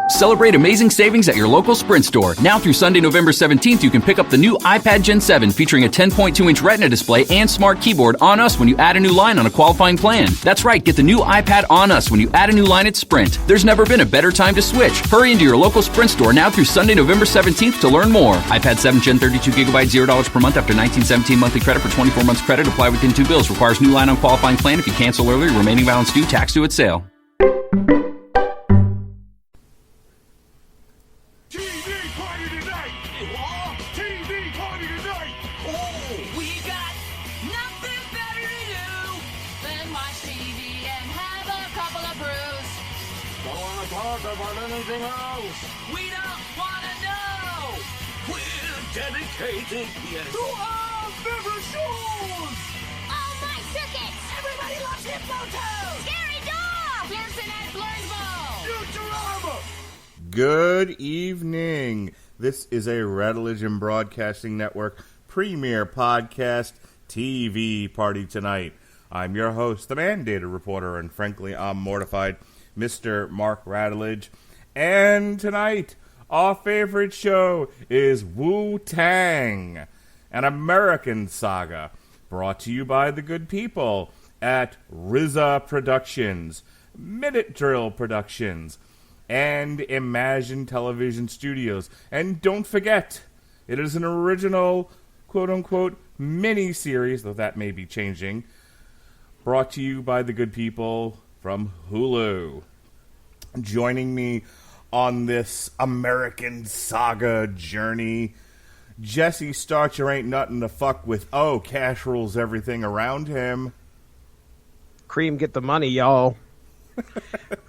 Celebrate amazing savings at your local Sprint store. Now through Sunday, November 17th, you can pick up the new iPad Gen 7 featuring a 10.2-inch Retina display and smart keyboard on us when you add a new line on a qualifying plan. That's right, get the new iPad on us when you add a new line at Sprint. There's never been a better time to switch. Hurry into your local Sprint store now through Sunday, November 17th to learn more. iPad 7 Gen 32GB, $0 per month after $19.17 monthly credit for 24 months credit. Apply within 2 bills. Requires new line on qualifying plan. If you cancel early, remaining balance due, tax due at sale. Anything else? We don't want to know! We're dedicated, yes, to our favorite shows! Oh, my circuits! Everybody loves Hypnotoad! Scary Dog! Pearson at Blurnsville! Futurama! Good evening. This is a Radulch Broadcasting Network premier podcast TV party tonight. I'm your host, the mandated reporter, and frankly, I'm mortified, Mr. Mark Radulch. And tonight, our favorite show is Wu-Tang, an American saga, brought to you by the good people at RZA Productions, Minute Drill Productions, and Imagine Television Studios. And don't forget, it is an original, quote-unquote, mini-series, though that may be changing, brought to you by the good people from Hulu. Joining me on this American saga journey, Jesse Starcher ain't nothing to fuck with. Oh, cash rules everything around him. Cream, get the money, y'all.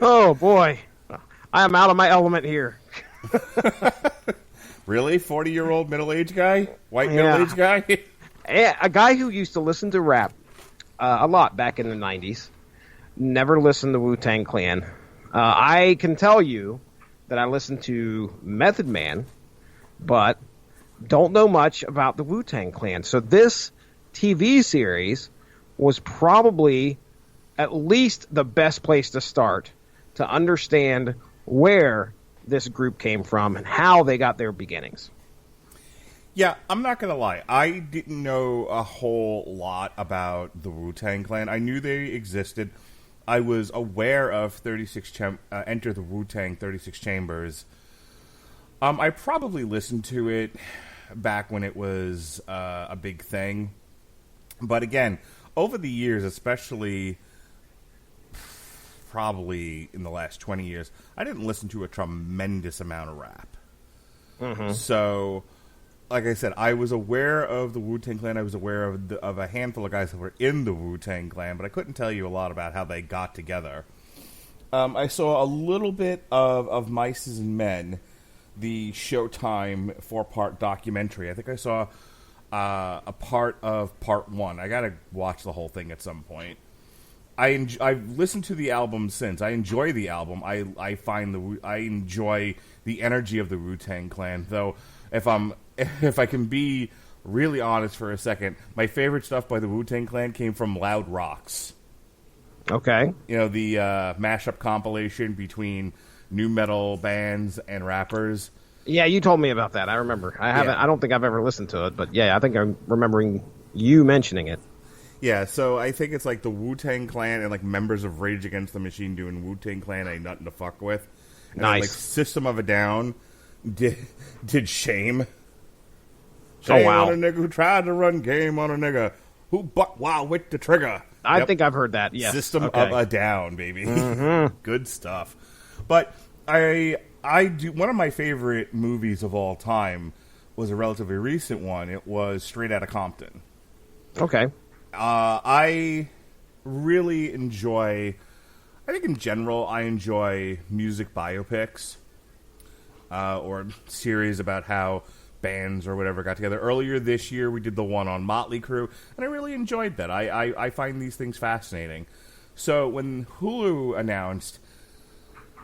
Oh, boy. I am out of my element here. Really? 40-year-old middle-aged guy? White middle-aged guy? A guy who used to listen to rap a lot back in the 90s. Never listened to Wu-Tang Clan. I can tell you that I listened to Method Man, but don't know much about the Wu-Tang Clan. So this TV series was probably at least the best place to start to understand where this group came from and how they got their beginnings. Yeah, I'm not going to lie. I didn't know a whole lot about the Wu-Tang Clan. I knew they existed. I was aware of Enter the Wu-Tang 36 Chambers. I probably listened to it back when it was a big thing. But again, over the years, especially probably in the last 20 years, I didn't listen to a tremendous amount of rap. Mm-hmm. So, like I said, I was aware of the Wu-Tang Clan. I was aware of a handful of guys that were in the Wu-Tang Clan, but I couldn't tell you a lot about how they got together. I saw a little bit of Mice and Men, the Showtime 4-part documentary. I think I saw a part of part 1. I gotta watch the whole thing at some point. I've listened to the album since. I enjoy the album. I enjoy the energy of the Wu-Tang Clan, though. If I can be really honest for a second, my favorite stuff by the Wu-Tang Clan came from Loud Rocks. Okay. You know, the mashup compilation between nu metal bands and rappers. Yeah, you told me about that. I remember. I don't think I've ever listened to it, but yeah, I think I'm remembering you mentioning it. Yeah, so I think it's like the Wu-Tang Clan and like members of Rage Against the Machine doing Wu-Tang Clan ain't nothing to fuck with. And nice. Then, like System of a Down did Shame. Oh, wow. On a nigga who tried to run game on a nigga who buck wild with the trigger. I think I've heard that, yes. System of a Down, baby. Mm-hmm. Good stuff. But I do. One of my favorite movies of all time was a relatively recent one. It was Straight Outta Compton. Okay. I really enjoy, I think in general, I enjoy music biopics or series about how bands or whatever got together. Earlier this year, we did the one on Motley Crue, and I really enjoyed that. I find these things fascinating. So when Hulu announced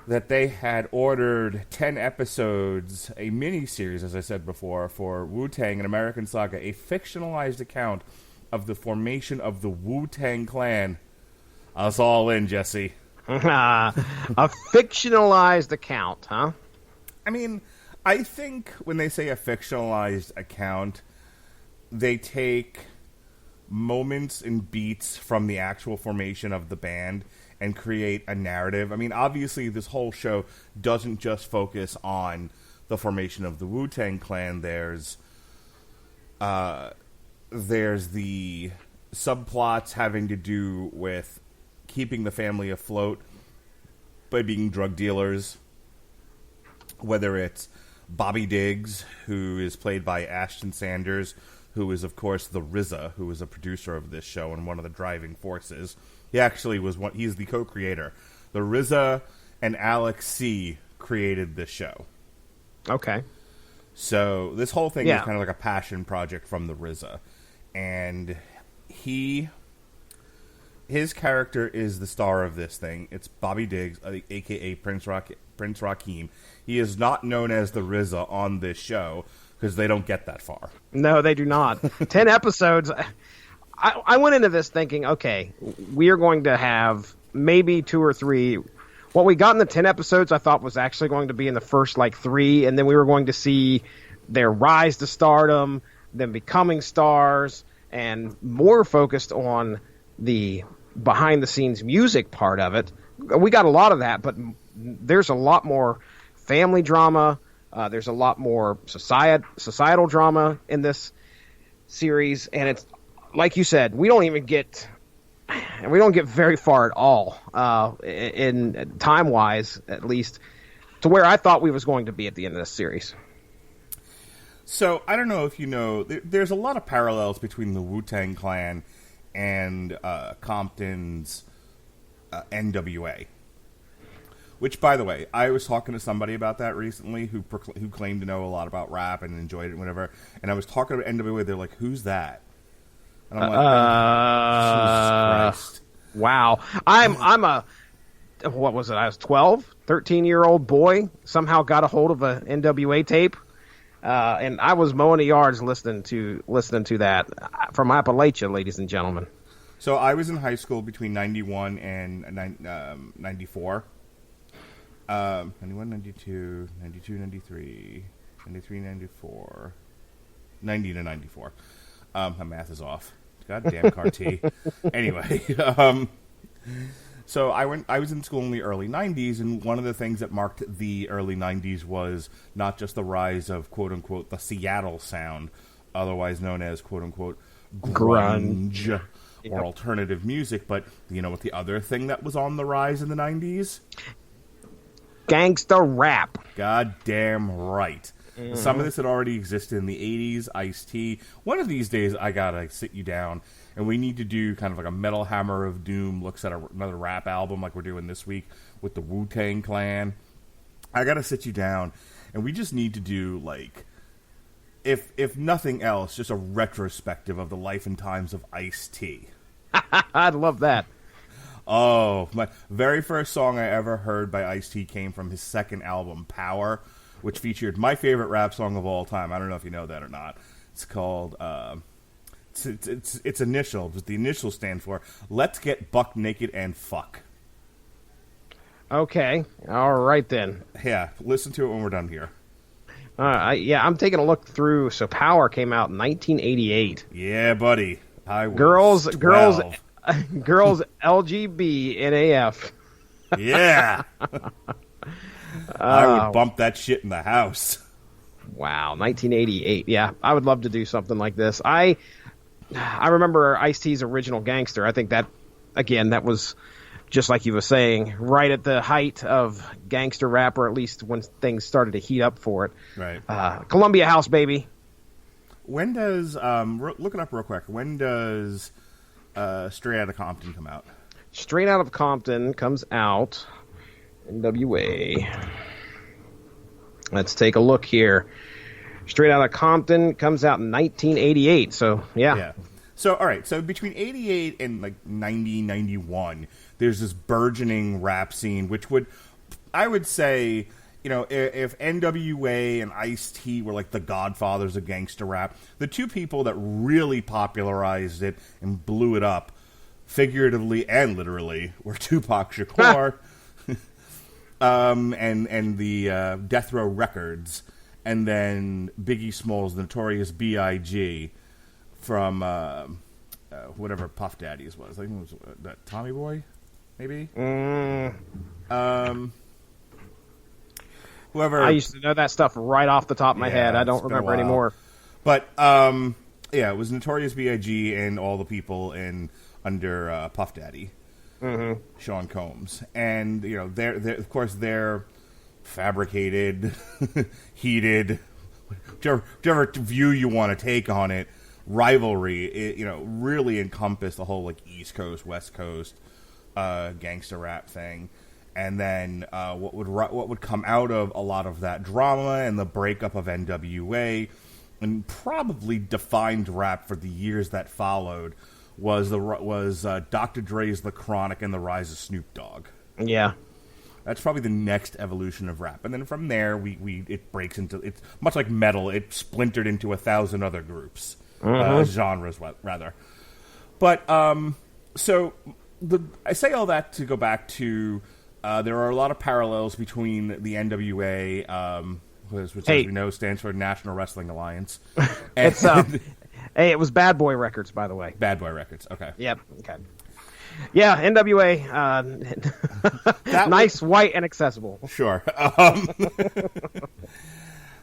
that they had ordered 10 episodes, a mini-series, as I said before, for Wu-Tang, an American Saga, a fictionalized account of the formation of the Wu-Tang Clan, I was all in, Jesse. A fictionalized account, huh? I mean, I think when they say a fictionalized account, they take moments and beats from the actual formation of the band and create a narrative. I mean, obviously, this whole show doesn't just focus on the formation of the Wu-Tang Clan. There's the subplots having to do with keeping the family afloat by being drug dealers, whether it's Bobby Diggs, who is played by Ashton Sanders, who is, of course, the RZA, who is a producer of this show and one of the driving forces. He actually was he's the co-creator. The RZA and Alex C. created this show. Okay. So this whole thing is kind of like a passion project from the RZA. And his character is the star of this thing. It's Bobby Diggs, a.k.a. Prince Rakeem. He is not known as the RZA on this show because they don't get that far. No, they do not. 10 episodes. I went into this thinking, okay, we are going to have maybe 2 or 3. What we got in the 10 episodes I thought was actually going to be in the first, 3, and then we were going to see their rise to stardom, them becoming stars, and more focused on the behind-the-scenes music part of it. We got a lot of that, but there's a lot more family drama. There's a lot more societal drama in this series, and it's like you said, we don't get very far at all in time-wise, at least, to where I thought we was going to be at the end of this series. So, I don't know if you know, there's a lot of parallels between the Wu-Tang Clan and Compton's NWA. Which, by the way, I was talking to somebody about that recently who claimed to know a lot about rap and enjoyed it and whatever. And I was talking about NWA, they're like, who's that? And I'm like, Jesus Christ. Wow. I'm a, what was it? I was 12, 13-year-old boy, somehow got a hold of a NWA tape. And I was mowing the yards listening to that from Appalachia, ladies and gentlemen. So I was in high school between 91 and 94. 91, 92, 92, 93, 93, 94, 90 to 94. My math is off. Goddamn Carti. Anyway, so I was in school in the early 90s, and one of the things that marked the early 90s was not just the rise of, quote-unquote, the Seattle sound, otherwise known as, quote-unquote, grunge. Or alternative music, but you know what the other thing that was on the rise in the 90s? Gangsta rap. Goddamn right. Mm-hmm. Some of this had already existed in the 80s, Ice-T. One of these days, I gotta sit you down, and we need to do kind of like a Metal Hammer of Doom looks at another rap album like we're doing this week with the Wu-Tang Clan. I gotta sit you down, and we just need to do, like, if nothing else, just a retrospective of the life and times of Ice-T. I'd love that. Oh, my very first song I ever heard by Ice-T came from his second album, Power, which featured my favorite rap song of all time. I don't know if you know that or not. It's called, its initials, but the initials stand for Let's Get Buck Naked and Fuck. Okay. All right, then. Yeah, listen to it when we're done here. I'm taking a look through. So Power came out in 1988. Yeah, buddy. I was girls, 12. girls, LGB, NAF. Yeah. I would bump that shit in the house. Wow, 1988. Yeah, I would love to do something like this. I remember Ice-T's original Gangster. I think that, again, that was, just like you were saying, right at the height of gangster rap, or at least when things started to heat up for it. Right. Columbia House, baby. When does, look it up real quick, when does Straight Outta Compton come out? Straight Outta Compton comes out, NWA. Let's take a look here. Straight Outta Compton comes out in 1988, so yeah. So, all right, so between 88 and like 90, 91, there's this burgeoning rap scene, which would, I would say, you know, if NWA and Ice-T were like the godfathers of gangster rap, the two people that really popularized it and blew it up, figuratively and literally, were Tupac Shakur and the Death Row Records, and then Biggie Smalls, the Notorious B.I.G. from whatever Puff Daddy's was. I think it was that Tommy Boy, maybe. Whoever. I used to know that stuff right off the top of my head. I don't remember anymore. But yeah, it was Notorious B.I.G. and all the people under Puff Daddy, Sean Combs, and they're of course they're fabricated, heated, whichever view you want to take on it. Rivalry, it really encompassed the whole like East Coast, West Coast gangster rap thing. And then what would come out of a lot of that drama and the breakup of NWA, and probably defined rap for the years that followed, was Dr. Dre's The Chronic and the rise of Snoop Dogg. Yeah, that's probably the next evolution of rap. And then from there, it breaks into, it's much like metal. It splintered into 1,000 other groups, genres rather. But so I say all that to go back to. There are a lot of parallels between the NWA, which as we know stands for National Wrestling Alliance. It's hey, it was Bad Boy Records, by the way. Bad Boy Records, okay. Yep, okay. Yeah, NWA, nice, white, and accessible. Sure.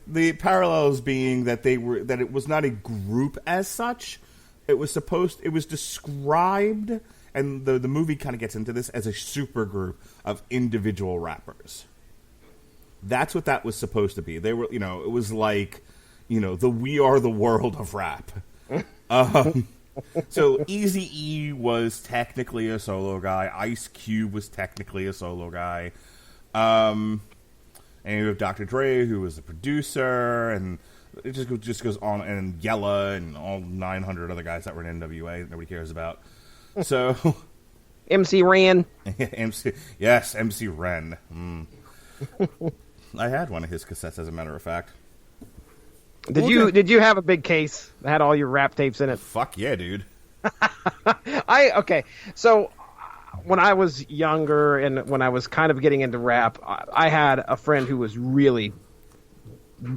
The parallels being that it was not a group as such. It was described. And the movie kind of gets into this as a super group of individual rappers. That's what that was supposed to be. They were, it was like, the We Are the World of rap. So Eazy-E was technically a solo guy. Ice Cube was technically a solo guy. And you have Dr. Dre, who was the producer, and it just goes on, and Yella, and all 900 other guys that were in NWA that nobody cares about. So, MC Ren. MC Ren. I had one of his cassettes, as a matter of fact. Did you have a big case that had all your rap tapes in it? Fuck yeah, dude. Okay. So when I was younger and when I was kind of getting into rap, I had a friend who was really,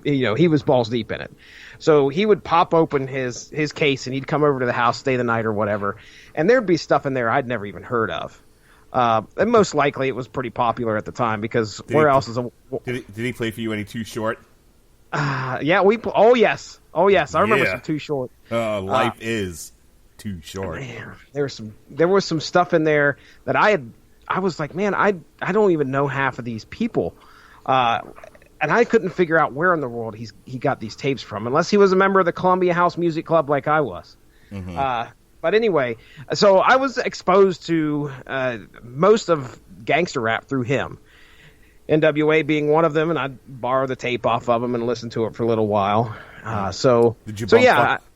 he was balls deep in it. So he would pop open his case and he'd come over to the house, stay the night or whatever, and there'd be stuff in there I'd never even heard of. And most likely it was pretty popular at the time because Did he play for you any Too Short? Yeah, oh yes, I remember some Too Short. Life is Too Short. Man, there was some stuff in there that I was like, man, I don't even know half of these people. And I couldn't figure out where in the world he got these tapes from, unless he was a member of the Columbia House Music Club like I was. But anyway, so I was exposed to most of gangster rap through him. NWA being one of them, and I'd borrow the tape off of him and listen to it for a little while. Did you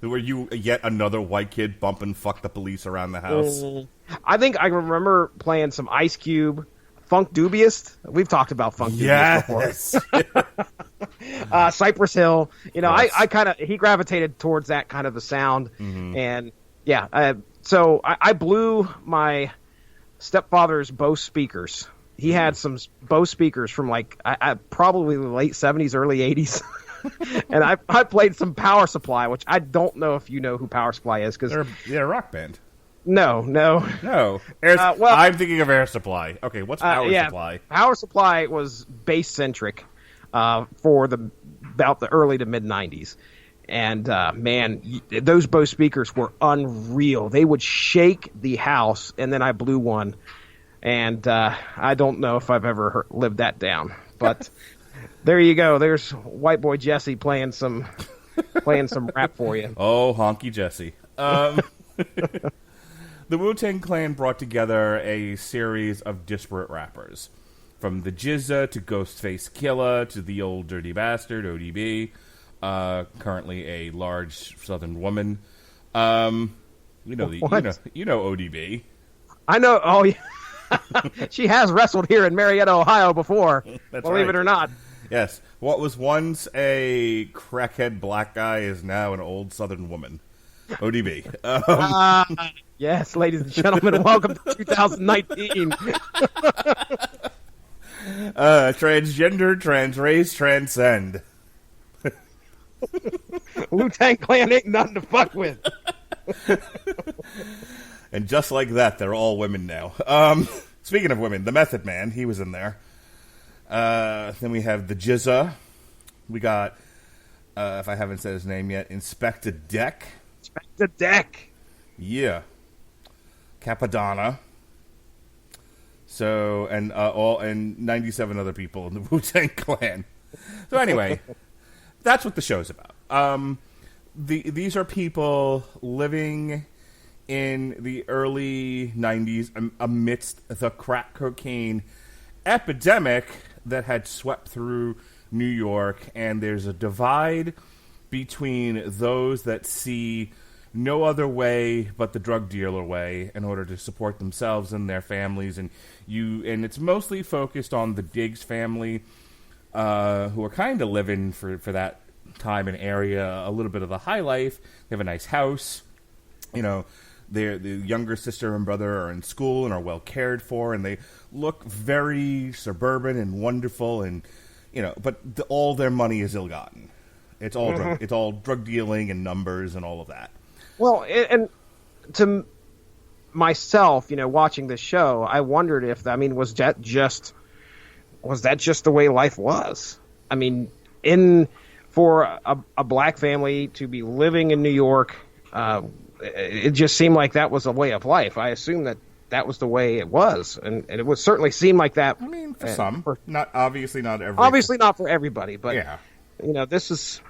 were you yet another white kid bumping "Fuck the Police" around the house? I think I remember playing some Ice Cube. Funk Dubious. We've talked about Funk Dubious before. Cypress Hill. He gravitated towards that kind of the sound. And yeah, so I blew my stepfather's Bose speakers. He had some Bose speakers from probably the late 70s, early 80s. And I played some Power Supply, which I don't know if you know who Power Supply is. Cause they're a rock band. No. I'm thinking of Air Supply. Okay, what's Power Supply? Power Supply was bass centric for about the early to mid 90s, and man, those Bose speakers were unreal. They would shake the house, and then I blew one, and I don't know if I've ever lived that down, but there you go. There's White Boy Jesse playing some rap for you. Oh, honky Jesse. The Wu-Tang Clan brought together a series of disparate rappers, from the Jizza to Ghostface Killah to the old dirty bastard ODB, currently a large Southern woman. You know ODB. I know. Oh, yeah. She has wrestled here in Marietta, Ohio before. Believe it or not. Yes. What was once a crackhead black guy is now an old Southern woman. ODB. Yes, ladies and gentlemen, welcome to 2019. Transgender, transrace, transcend. Wu-Tang Clan ain't nothing to fuck with. And just like that, they're all women now. Speaking of women, the Method Man, he was in there. Then we have the Jizza. We got, if I haven't said his name yet, Inspector Deck. Inspector Deck. Yeah. Capadonna. So, and 97 other people in the Wu-Tang Clan. So anyway, that's what the show's about. These are people living in the early 90s amidst the crack cocaine epidemic that had swept through New York, and there's a divide between those that see no other way but the drug dealer way in order to support themselves and their families, and it's mostly focused on the Diggs family, who are kind of living for that time and area a little bit of the high life. They have a nice house, the younger sister and brother are in school and are well cared for, and they look very suburban and wonderful, and but all their money is ill-gotten. It's all drug dealing and numbers and all of that. Well, and to myself, watching this show, I wondered if was that just the way life was? I mean, for a black family to be living in New York. It just seemed like that was a way of life. I assumed that was the way it was, and it would certainly seem like that. I mean, for some, obviously not for everybody, but yeah. This is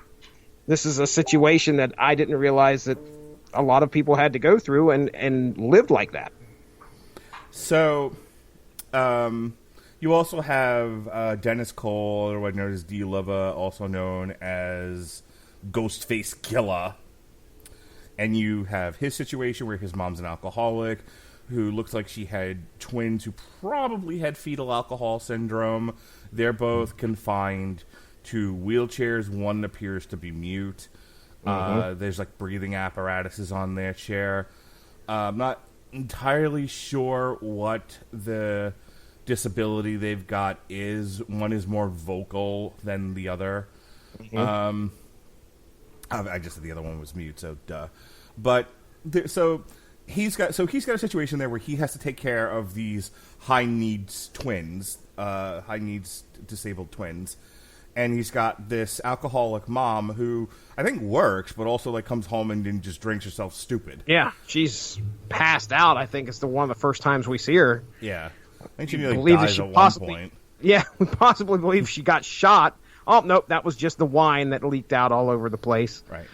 a situation that I didn't realize that a lot of people had to go through and lived like that. So, you also have Dennis Cole, otherwise known as D. Lova, also known as Ghostface Killer. And you have his situation where his mom's an alcoholic who looks like she had twins who probably had fetal alcohol syndrome. They're both confined to wheelchairs. One appears to be mute. There's like breathing apparatuses on their chair. I'm not entirely sure what the disability they've got is. One is more vocal than the other. I just said the other one was mute, so duh. But so he's got a situation there where he has to take care of these high needs disabled twins, and he's got this alcoholic mom who I think works, but also like comes home and just drinks herself stupid. Yeah, she's passed out. I think it's one of the first times we see her. Yeah, I think she nearly dies at one point. Yeah, we possibly believe she got shot. Oh, nope, that was just the wine that leaked out all over the place. Right.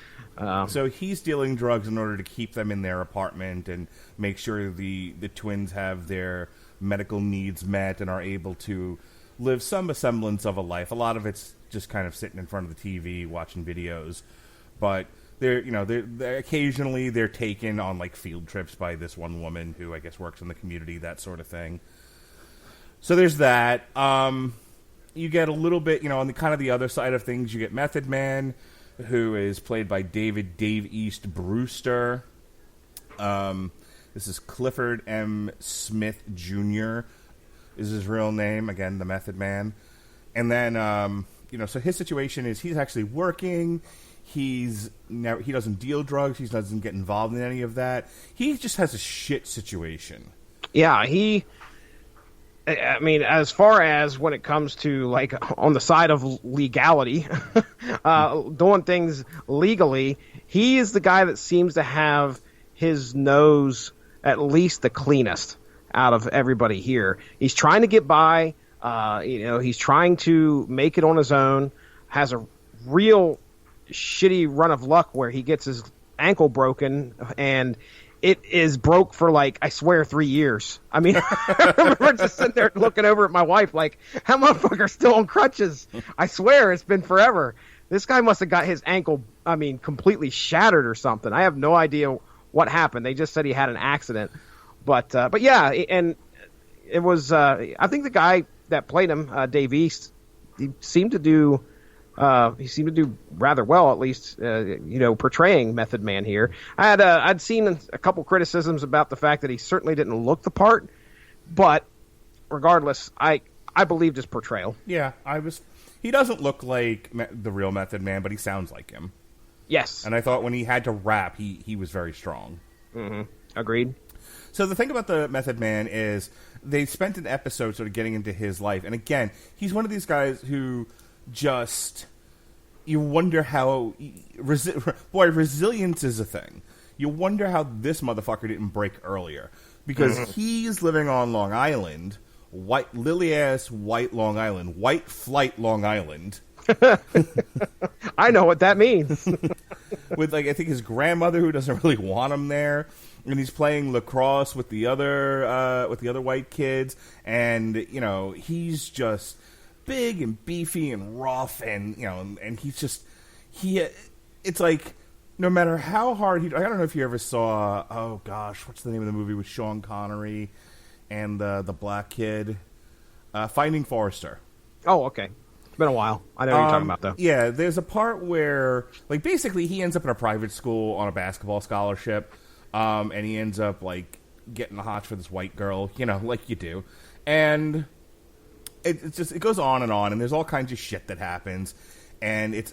So he's dealing drugs in order to keep them in their apartment and make sure the twins have their medical needs met and are able to live some semblance of a life. A lot of it's just kind of sitting in front of the TV watching videos. But they're occasionally they're taken on like field trips by this one woman who I guess works in the community, that sort of thing. So there's that. You get a little bit, on the kind of the other side of things, you get Method Man, who is played by Dave East Brewster. This is Clifford M. Smith Jr. is his real name. Again, the Method Man. And then, so his situation is he's actually working. He doesn't deal drugs. He doesn't get involved in any of that. He just has a shit situation. Yeah, I mean, as far as when it comes to, like, on the side of legality, doing things legally, he is the guy that seems to have his nose at least the cleanest out of everybody here. He's trying to get by. He's trying to make it on his own, has a real shitty run of luck where he gets his ankle broken, and it is broke for, like, I swear, 3 years. I mean, I remember just sitting there looking over at my wife like, that motherfucker's still on crutches. I swear, it's been forever. This guy must have got his ankle, completely shattered or something. I have no idea what happened. They just said he had an accident. But yeah, and it was, I think the guy that played him, Dave East, he seemed to do rather well, at least, portraying Method Man here. I'd seen a couple criticisms about the fact that he certainly didn't look the part, but regardless, I I believed his portrayal. Yeah, he doesn't look like the real Method Man, but he sounds like him. Yes. And I thought when he had to rap, he was very strong. Mm-hmm. Agreed. So the thing about the Method Man is they spent an episode sort of getting into his life. And again, he's one of these guys who just... You wonder how... resilience is a thing. You wonder how this motherfucker didn't break earlier. Because he's living on Long Island, lily-ass white Long Island, white flight Long Island. I know what that means. With, I think his grandmother who doesn't really want him there. And he's playing lacrosse with the other white kids. And, he's just big and beefy and rough. And, and he's just... It's like... No matter how hard I don't know if you ever saw, oh gosh, what's the name of the movie with Sean Connery and the black kid? Finding Forrester. Oh, okay. It's been a while. I know what you're talking about, though. Yeah, there's a part where, basically he ends up in a private school on a basketball scholarship, and he ends up, getting the hots for this white girl, like you do. And it goes on, and there's all kinds of shit that happens. And it's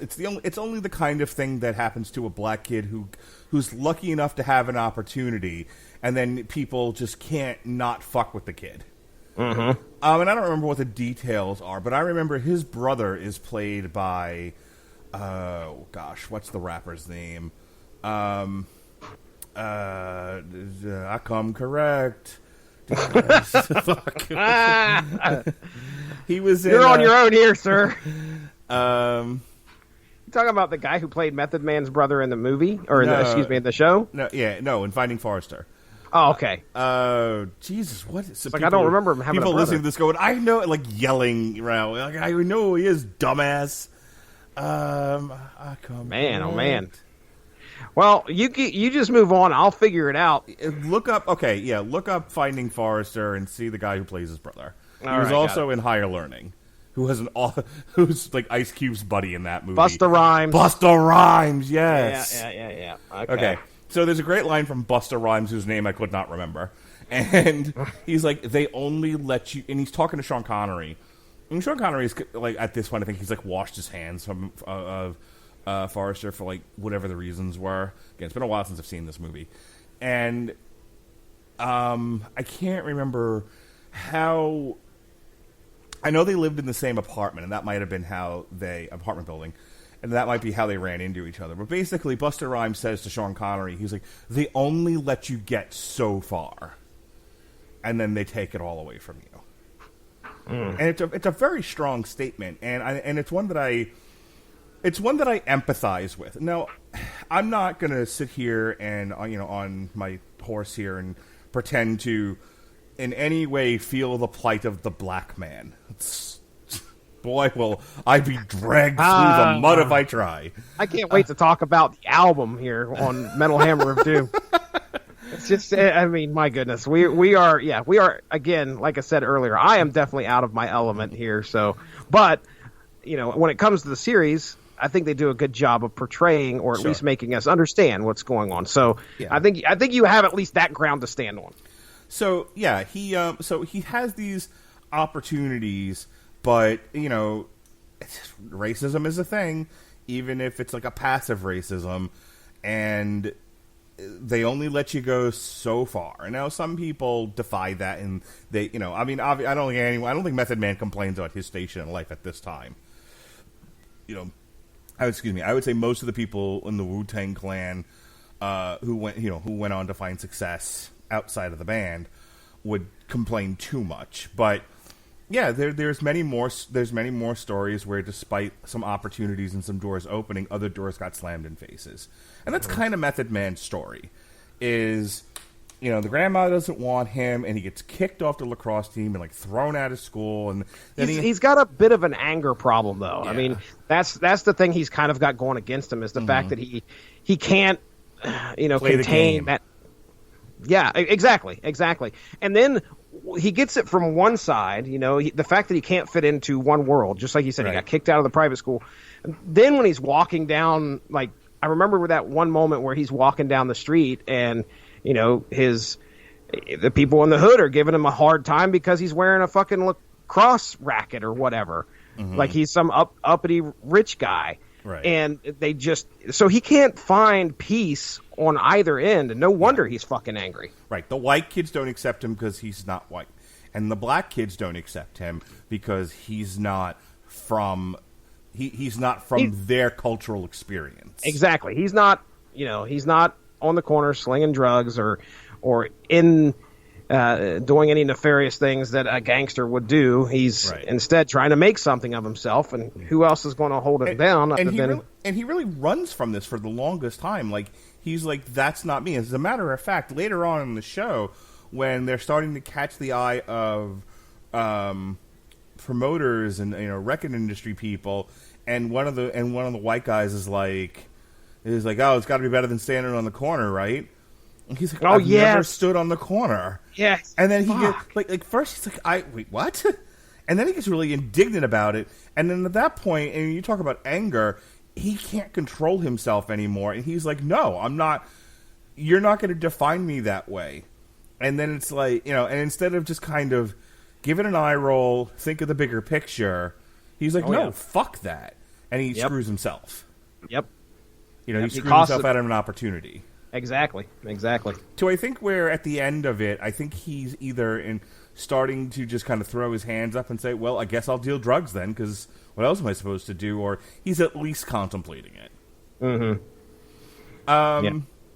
only the kind of thing that happens to a black kid who's lucky enough to have an opportunity, and then people just can't not fuck with the kid. Mm-hmm. And I don't remember what the details are, but I remember his brother is played by, what's the rapper's name? I come correct. Fuck. He was. You're on your own here, sir. You talking about the guy who played Method Man's brother in the movie, or in the show? No, in Finding Forrester. Oh, okay. Jesus, what? So I don't remember him having people a brother. listening to this going, I know, yelling around, I know who he is, dumbass. Man, oh man. Well, you just move on. I'll figure it out. Look up Finding Forrester and see the guy who plays his brother. He was right, also in Higher Learning. Who's Ice Cube's buddy in that movie? Busta Rhymes. Busta Rhymes, yes. Yeah. Okay. So there's a great line from Busta Rhymes, whose name I could not remember, and he's like, "They only let you," and he's talking to Sean Connery. And Sean Connery is at this point, I think he's washed his hands from Forrester for whatever the reasons were. Again, it's been a while since I've seen this movie, and I can't remember how. I know they lived in the same apartment, and that might have been apartment building, and that might be how they ran into each other. But basically, Busta Rhymes says to Sean Connery, he's like, they only let you get so far, and then they take it all away from you. And it's a very strong statement, and it's one that I empathize with. Now, I'm not going to sit here and on my horse here and pretend to in any way feel the plight of the black man. Boy, will I be dragged through the mud if I try. I can't wait to talk about the album here on Metal Hammer of Doom. It's just, my goodness. We are, again, like I said earlier, I am definitely out of my element here. So, but, when it comes to the series, I think they do a good job of portraying or at least making us understand what's going on. So I think you have at least that ground to stand on. So yeah, he has these opportunities, but racism is a thing, even if it's a passive racism, and they only let you go so far. Now, some people defy that, and they, I don't think Method Man complains about his station in life at this time. I would say most of the people in the Wu-Tang Clan who went on to find success outside of the band would complain too much. But yeah, there's many more stories where, despite some opportunities and some doors opening, other doors got slammed in faces. And that's kind of Method Man's story. Is the grandma doesn't want him, and he gets kicked off the lacrosse team and thrown out of school. And then he's got a bit of an anger problem, though. Yeah. That's the thing he's kind of got going against him, is the fact that he can't contain that. Yeah, exactly. And then he gets it from one side, the fact that he can't fit into one world, just like you said, He got kicked out of the private school. And then when he's walking down, I remember that one moment where he's walking down the street and, the people in the hood are giving him a hard time because he's wearing a fucking cross racket or whatever. Like he's some uppity rich guy. Right. And they just, so he can't find peace on either end, and no wonder he's fucking angry. Right. The white kids don't accept him because he's not white. And the black kids don't accept him because he's not from their cultural experience. Exactly. He's not, he's not on the corner slinging drugs or in doing any nefarious things that a gangster would do. He's instead trying to make something of himself, and who else is going to hold it down? And he really runs from this for the longest time. Like, he's like, that's not me. As a matter of fact, later on in the show, when they're starting to catch the eye of promoters and record industry people, and one of the white guys is like, oh, it's got to be better than standing on the corner, right? And he's like, I've never stood on the corner. Yes. And then he gets like first he's like, wait, what? And then he gets really indignant about it. And then at that point, and you talk about anger, he can't control himself anymore. And he's like, no, I'm not. You're not going to define me that way. And then it's like, and instead of just kind of give it an eye roll, think of the bigger picture, he's like, fuck that. And he screws himself. Yep. He screws himself out of an opportunity. Exactly. So I think where at the end of it, I think he's either starting to just kind of throw his hands up and say, well, I guess I'll deal drugs then, because what else am I supposed to do? Or he's at least contemplating it.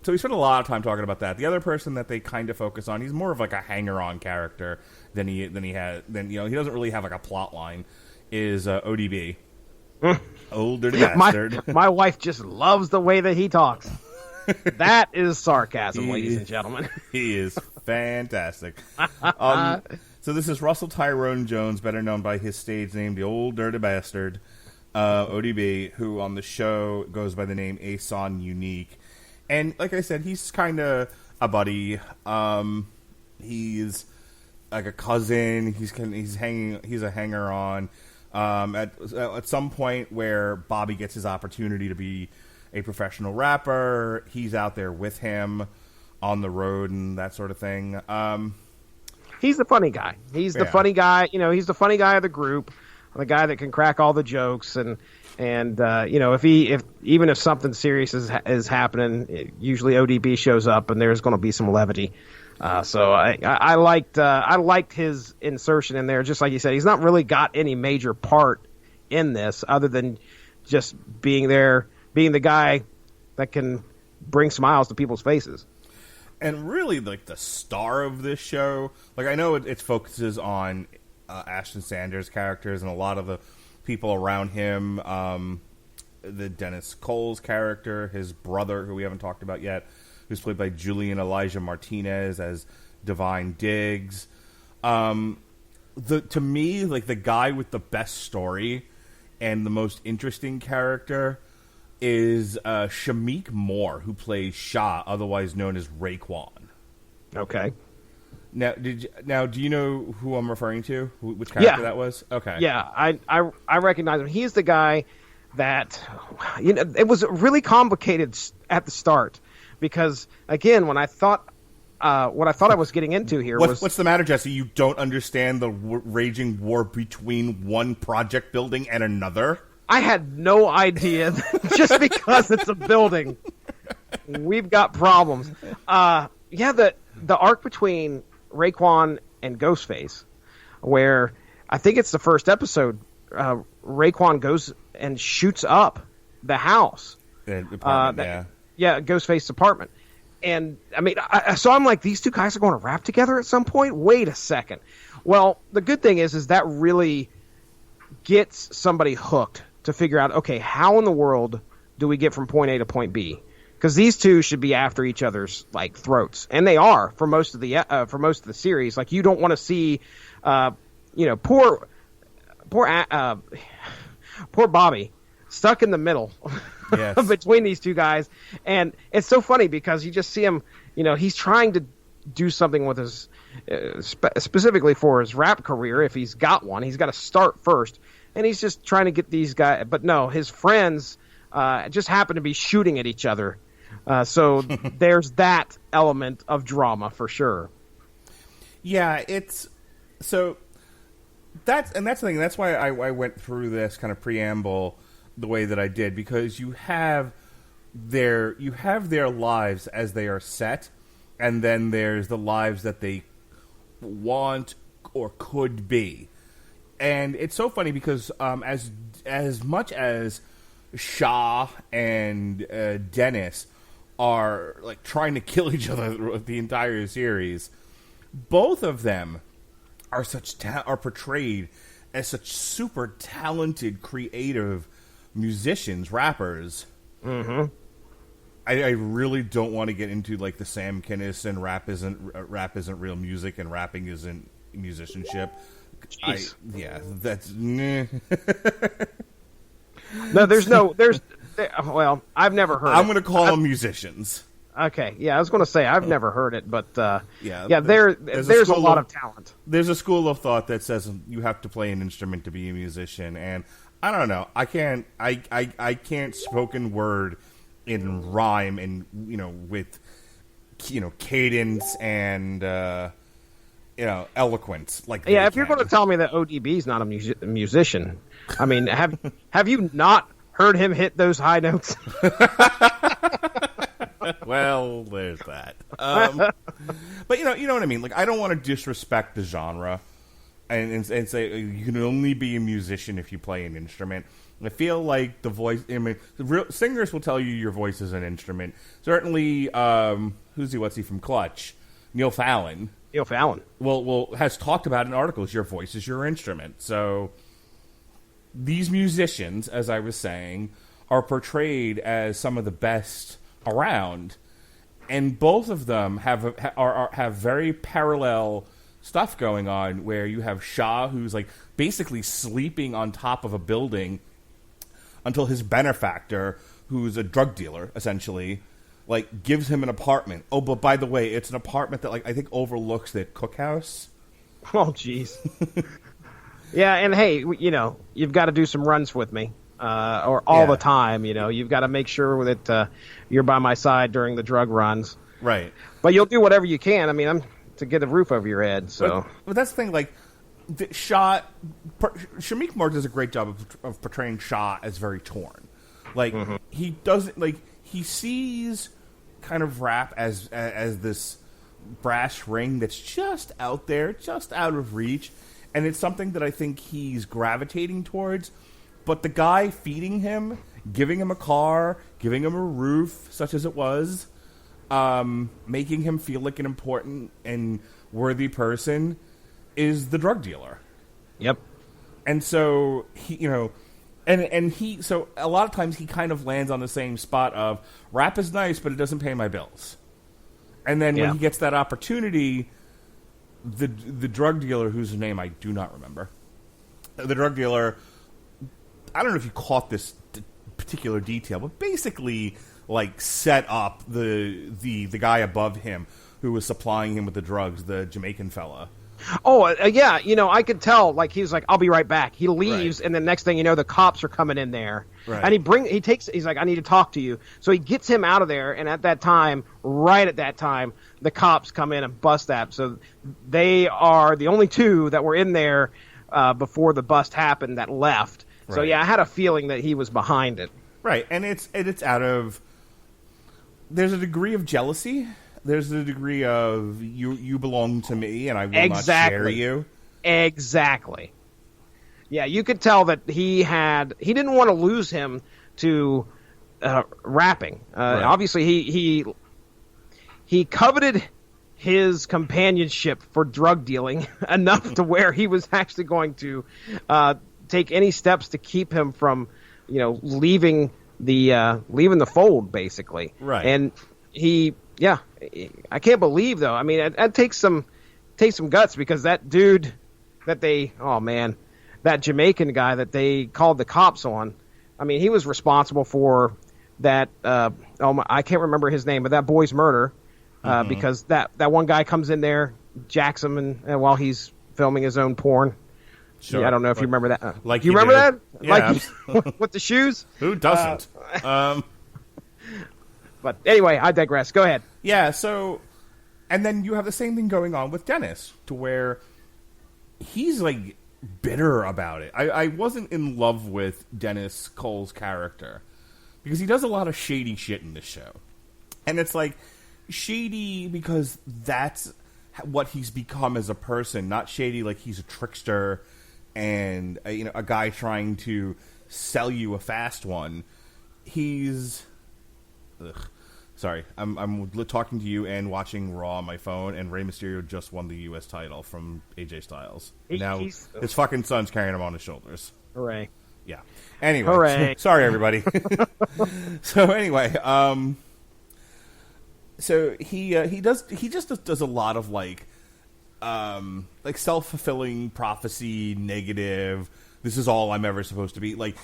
So we spent a lot of time talking about that. The other person that they kind of focus on, he's more of like a hanger-on character than he doesn't really have like a plot line, is ODB. Old dirty bastard. My wife just loves the way that he talks. That is sarcasm, ladies and gentlemen. He is fantastic. So this is Russell Tyrone Jones, better known by his stage name, the Old Dirty Bastard, ODB, who on the show goes by the name Ason Unique. And like I said, he's kind of a buddy. He's like a cousin. He's a hanger-on. At some point where Bobby gets his opportunity to be a professional rapper, he's out there with him on the road and that sort of thing. He's the funny guy. He's the funny guy. He's the funny guy of the group, the guy that can crack all the jokes. And if something serious is happening, usually ODB shows up and there's going to be some levity. So I liked his insertion in there. Just like you said, he's not really got any major part in this other than just being there, being the guy that can bring smiles to people's faces. And really, like, the star of this show, like, I know it focuses on Ashton Sanders' characters and a lot of the people around him, the Dennis Cole's character, his brother, who we haven't talked about yet, who's played by Julian Elijah Martinez as Divine Diggs. To me, like, the guy with the best story and the most interesting character is Shamik Moore, who plays Shah, otherwise known as Raekwon. Okay. Now, do you know who I'm referring to? Which character that was? Okay. Yeah, I recognize him. He's the guy that, it was really complicated at the start because, again, when I thought what I thought I was getting into here was... What's the matter, Jesse? You don't understand the raging war between one project building and another? I had no idea. Just because it's a building, we've got problems. The arc between Raekwon and Ghostface, where I think it's the first episode, Raekwon goes and shoots up the house. Ghostface's apartment. And, I mean, so I'm like, these two guys are going to rap together at some point? Wait a second. Well, the good thing is that really gets somebody hooked to figure out, okay, how in the world do we get from point A to point B? Because these two should be after each other's, like, throats. And they are for most of the series. Like, you don't want to see, poor Bobby stuck in the middle between these two guys. And it's so funny because you just see him, he's trying to do something with his, specifically for his rap career. If he's got one, he's got to start first. And he's just trying to get these guys. But no, his friends just happen to be shooting at each other. So there's that element of drama for sure. Yeah, so That's the thing. That's why I went through this kind of preamble the way that I did, because you have their lives as they are set, and then there's the lives that they want or could be. And it's so funny because as much as Shaw and Dennis are like trying to kill each other the entire series, both of them are are portrayed as such super talented, creative musicians, rappers. Mm-hmm. I really don't want to get into like the Sam Kinnis and rap isn't real music and rapping isn't musicianship. That's no. Well, I've never heard. I'm going to call them musicians. Okay, yeah, I was going to say I've never heard it, but there's a lot of talent. There's a school of thought that says you have to play an instrument to be a musician, and I don't know. I can't spoken word in rhyme and with cadence and eloquence like if you're going to tell me that ODB's not a musician, I mean, have you not heard him hit those high notes? Well, there's that. But you know what I mean. Like, I don't want to disrespect the genre and say you can only be a musician if you play an instrument. I feel like the voice. I mean, singers will tell you your voice is an instrument. Certainly, what's he from Clutch? Neil Fallon. Well, has talked about in articles. Your voice is your instrument. So these musicians, as I was saying, are portrayed as some of the best around, and both of them have very parallel stuff going on. Where you have Shaw, who's like basically sleeping on top of a building until his benefactor, who's a drug dealer, essentially, like gives him an apartment. Oh, but by the way, it's an apartment that like I think overlooks the cookhouse. Oh, jeez. Yeah, and hey, you've got to do some runs with me. Or all the time, you've got to make sure that you're by my side during the drug runs. Right. But you'll do whatever you can. I mean, to get a roof over your head. So, but that's the thing. Like, Shamik Moore does a great job of portraying Shaw as very torn. Like, he doesn't he sees kind of rap as this brass ring that's just out there, just out of reach, and it's something that I think he's gravitating towards. But the guy feeding him, giving him a car, giving him a roof, such as it was, making him feel like an important and worthy person, is the drug dealer. Yep. And so he, so a lot of times he kind of lands on the same spot of rap is nice, but it doesn't pay my bills. And then when he gets that opportunity, the drug dealer, whose name I do not remember, the drug dealer, I don't know if you caught this particular detail, but basically, like, set up the guy above him who was supplying him with the drugs, the Jamaican fella. Oh, yeah, I could tell, like, he was like, I'll be right back. He leaves, and the next thing you know, the cops are coming in there. Right. And he's like, I need to talk to you. So he gets him out of there, and at that time, the cops come in and bust that. So they are the only two that were in there before the bust happened that left. So, I had a feeling that he was behind it. Right, and it's out of... There's a degree of jealousy. There's a degree of you belong to me, and I will not share you. Exactly. Yeah, you could tell that he didn't want to lose him to rapping. Right. Obviously, he coveted his companionship for drug dealing enough to where he was actually going to take any steps to keep him from, leaving the fold, basically. Right. And I can't believe though. I mean, that takes some guts, because that dude that that Jamaican guy that they called the cops on, I mean, he was responsible for that. I can't remember his name, but that boy's murder, because that one guy comes in there, jacks him, and while he's filming his own porn. Sure. Yeah, I don't know if you remember that. Like you remember that? Yeah. Like with the shoes? Who doesn't? But anyway, I digress. Go ahead. Yeah, so... And then you have the same thing going on with Dennis, to where he's like bitter about it. I wasn't in love with Dennis Cole's character because he does a lot of shady shit in this show. And it's like shady because that's what he's become as a person, not shady like he's a trickster and a guy trying to sell you a fast one. He's sorry, I'm talking to you and watching Raw on my phone, and Rey Mysterio just won the U.S. title from AJ Styles. Now his fucking son's carrying him on his shoulders. Hooray! Yeah. Anyway, hooray! Sorry everybody. So anyway, so he just does a lot of like self-fulfilling prophecy, negative. This is all I'm ever supposed to be. Like,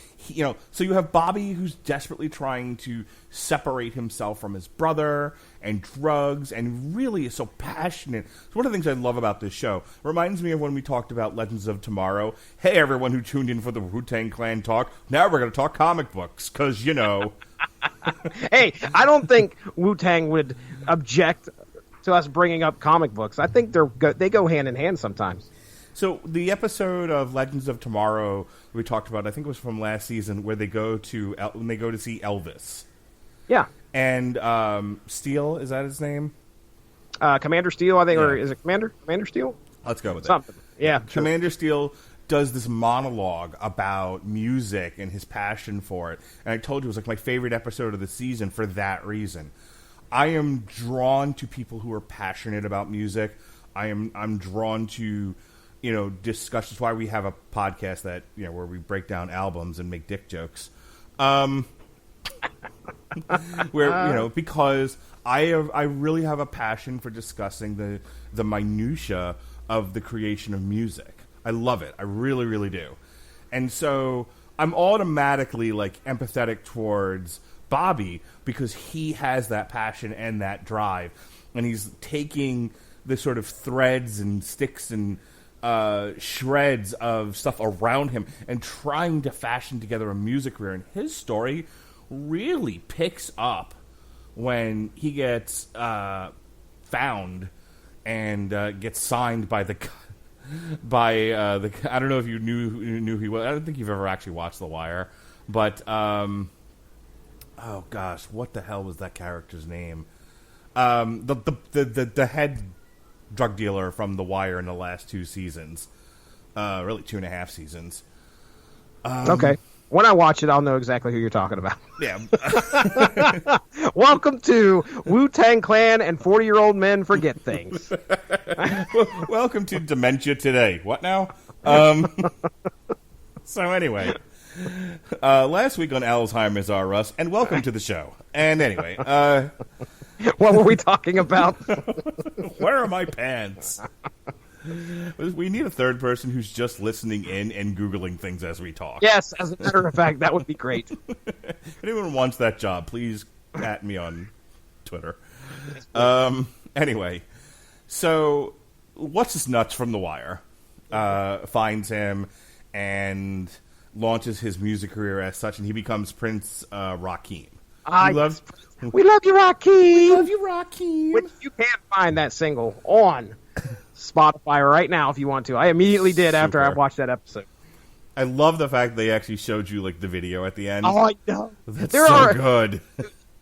so you have Bobby who's desperately trying to separate himself from his brother and drugs and really is so passionate. It's one of the things I love about this show. It reminds me of when we talked about Legends of Tomorrow. Hey, everyone who tuned in for the Wu-Tang Clan talk. Now we're going to talk comic books because, Hey, I don't think Wu-Tang would object to us bringing up comic books. I think they go hand in hand sometimes. So the episode of Legends of Tomorrow we talked about, I think it was from last season, where they go to see Elvis. Yeah. And Steele, is that his name? Commander Steele, I think, yeah. Or is it Commander Steele? Let's go with something. Yeah, sure. Commander Steele does this monologue about music and his passion for it. And I told you it was like my favorite episode of the season for that reason. I am drawn to people who are passionate about music. I'm drawn to discussions. Why we have a podcast that where we break down albums and make dick jokes. Where because I really have a passion for discussing the minutia of the creation of music. I love it. I really, really do. And so I'm automatically like empathetic towards Bobby because he has that passion and that drive, and he's taking the sort of threads and sticks and shreds of stuff around him and trying to fashion together a music career. And his story really picks up when he gets found and gets signed by the I don't know if you knew who he was. I don't think you've ever actually watched The Wire, but oh gosh, what the hell was that character's name? The head drug dealer from The Wire in the last 2 seasons, really 2.5 seasons. Okay. When I watch it, I'll know exactly who you're talking about. Yeah. Welcome to Wu-Tang Clan and 40-year-old men forget things. Welcome to Dementia Today. What now? So anyway, last week on Alzheimer's R Us, and welcome to the show. And anyway, what were we talking about? Where are my pants? We need a third person who's just listening in and Googling things as we talk. Yes, as a matter of fact, that would be great. If anyone wants that job, please at me on Twitter. Anyway, so what's his nuts from The Wire finds him and launches his music career as such, and he becomes Prince Rakeem. We love you, Rakeem. We love you, Rakeem. Which you can find that single on Spotify right now if you want to. I immediately did after I watched that episode. I love the fact they actually showed you like the video at the end. Oh, I know. That's so good.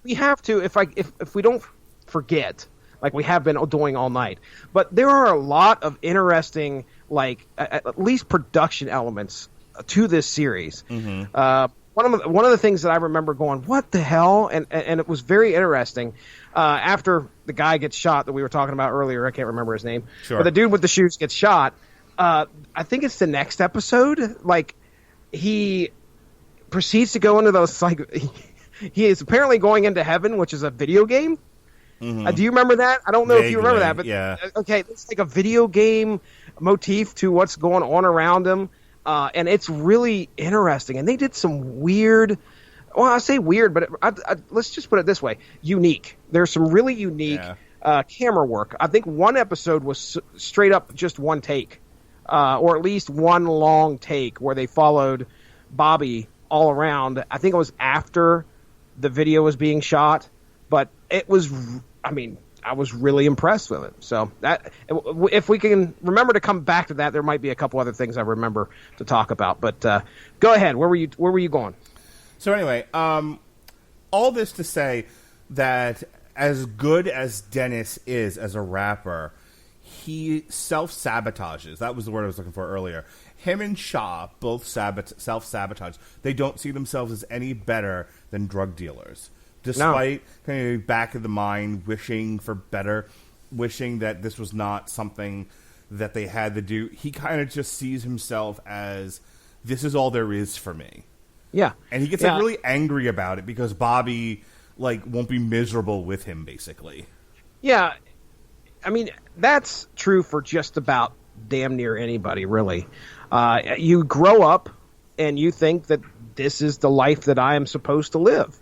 We have to if we don't forget, like we have been doing all night. But there are a lot of interesting, like at least production elements to this series. Mm-hmm. One of the things that I remember going, what the hell? And it was very interesting. After the guy gets shot that we were talking about earlier, I can't remember his name. Sure. But the dude with the shoes gets shot. I think it's the next episode. Like, he proceeds to go into those, like, he is apparently going into heaven, which is a video game. Mm-hmm. Do you remember that? I don't know if you remember that, but yeah. Okay, it's like a video game motif to what's going on around him. And it's really interesting. And they did some weird, well, I say weird, but let's just put it this way. Unique. There's some really unique camera work. I think one episode was straight up just one take, or at least one long take where they followed Bobby all around. I think it was after the video was being shot, but it was, I mean, I was really impressed with it. So that if we can remember to come back to that, there might be a couple other things I remember to talk about. But go ahead. Where were you going? So anyway, all this to say that as good as Dennis is as a rapper, he self-sabotages. That was the word I was looking for earlier. Him and Shaw both self-sabotage. They don't see themselves as any better than drug dealers. Despite kind of back of the mind, wishing for better, wishing that this was not something that they had to do, he kind of just sees himself as, this is all there is for me. Yeah. And he gets like, really angry about it because Bobby won't be miserable with him, basically. Yeah. I mean, that's true for just about damn near anybody, really. You grow up and you think that this is the life that I am supposed to live.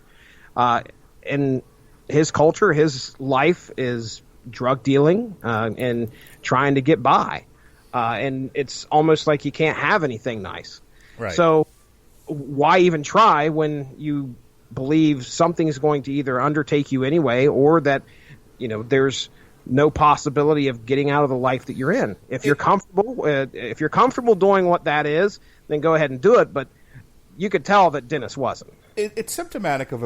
In his culture, his life is drug dealing and trying to get by. And it's almost like you can't have anything nice. Right. So why even try when you believe something's going to either undertake you anyway or that, there's no possibility of getting out of the life that you're in. If you're comfortable doing what that is, then go ahead and do it. But you could tell that Dennis wasn't. It's symptomatic of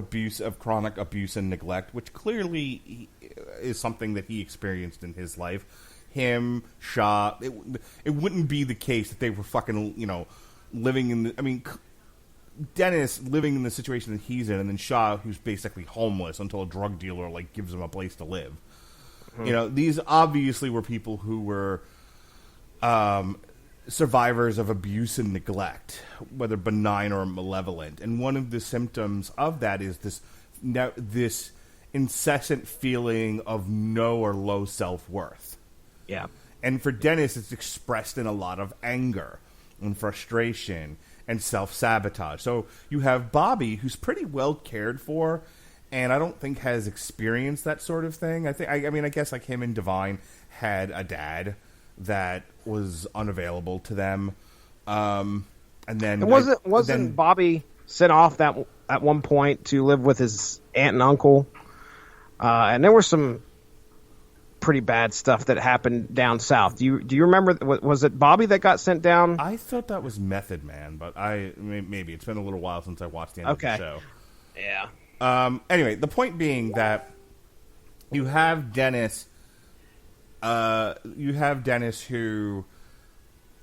chronic abuse and neglect, which clearly is something that he experienced in his life. Him, Shaw, it wouldn't be the case that they were fucking, living in Dennis living in the situation that he's in, and then Shaw, who's basically homeless until a drug dealer, gives him a place to live. Mm-hmm. These obviously were people who were survivors of abuse and neglect, whether benign or malevolent. And one of the symptoms of that is this incessant feeling of no or low self-worth. Yeah. And for Dennis, it's expressed in a lot of anger and frustration and self-sabotage. So you have Bobby, who's pretty well cared for, and I don't think has experienced that sort of thing. I guess like him and Divine had a dad that was unavailable to them, and then wasn't Bobby sent off that at one point to live with his aunt and uncle, and there was some pretty bad stuff that happened down south. Do you remember? Was it Bobby that got sent down? I thought that was Method Man, but maybe it's been a little while since I watched the end of the show. Yeah. Anyway, the point being that you have Dennis. You have Dennis who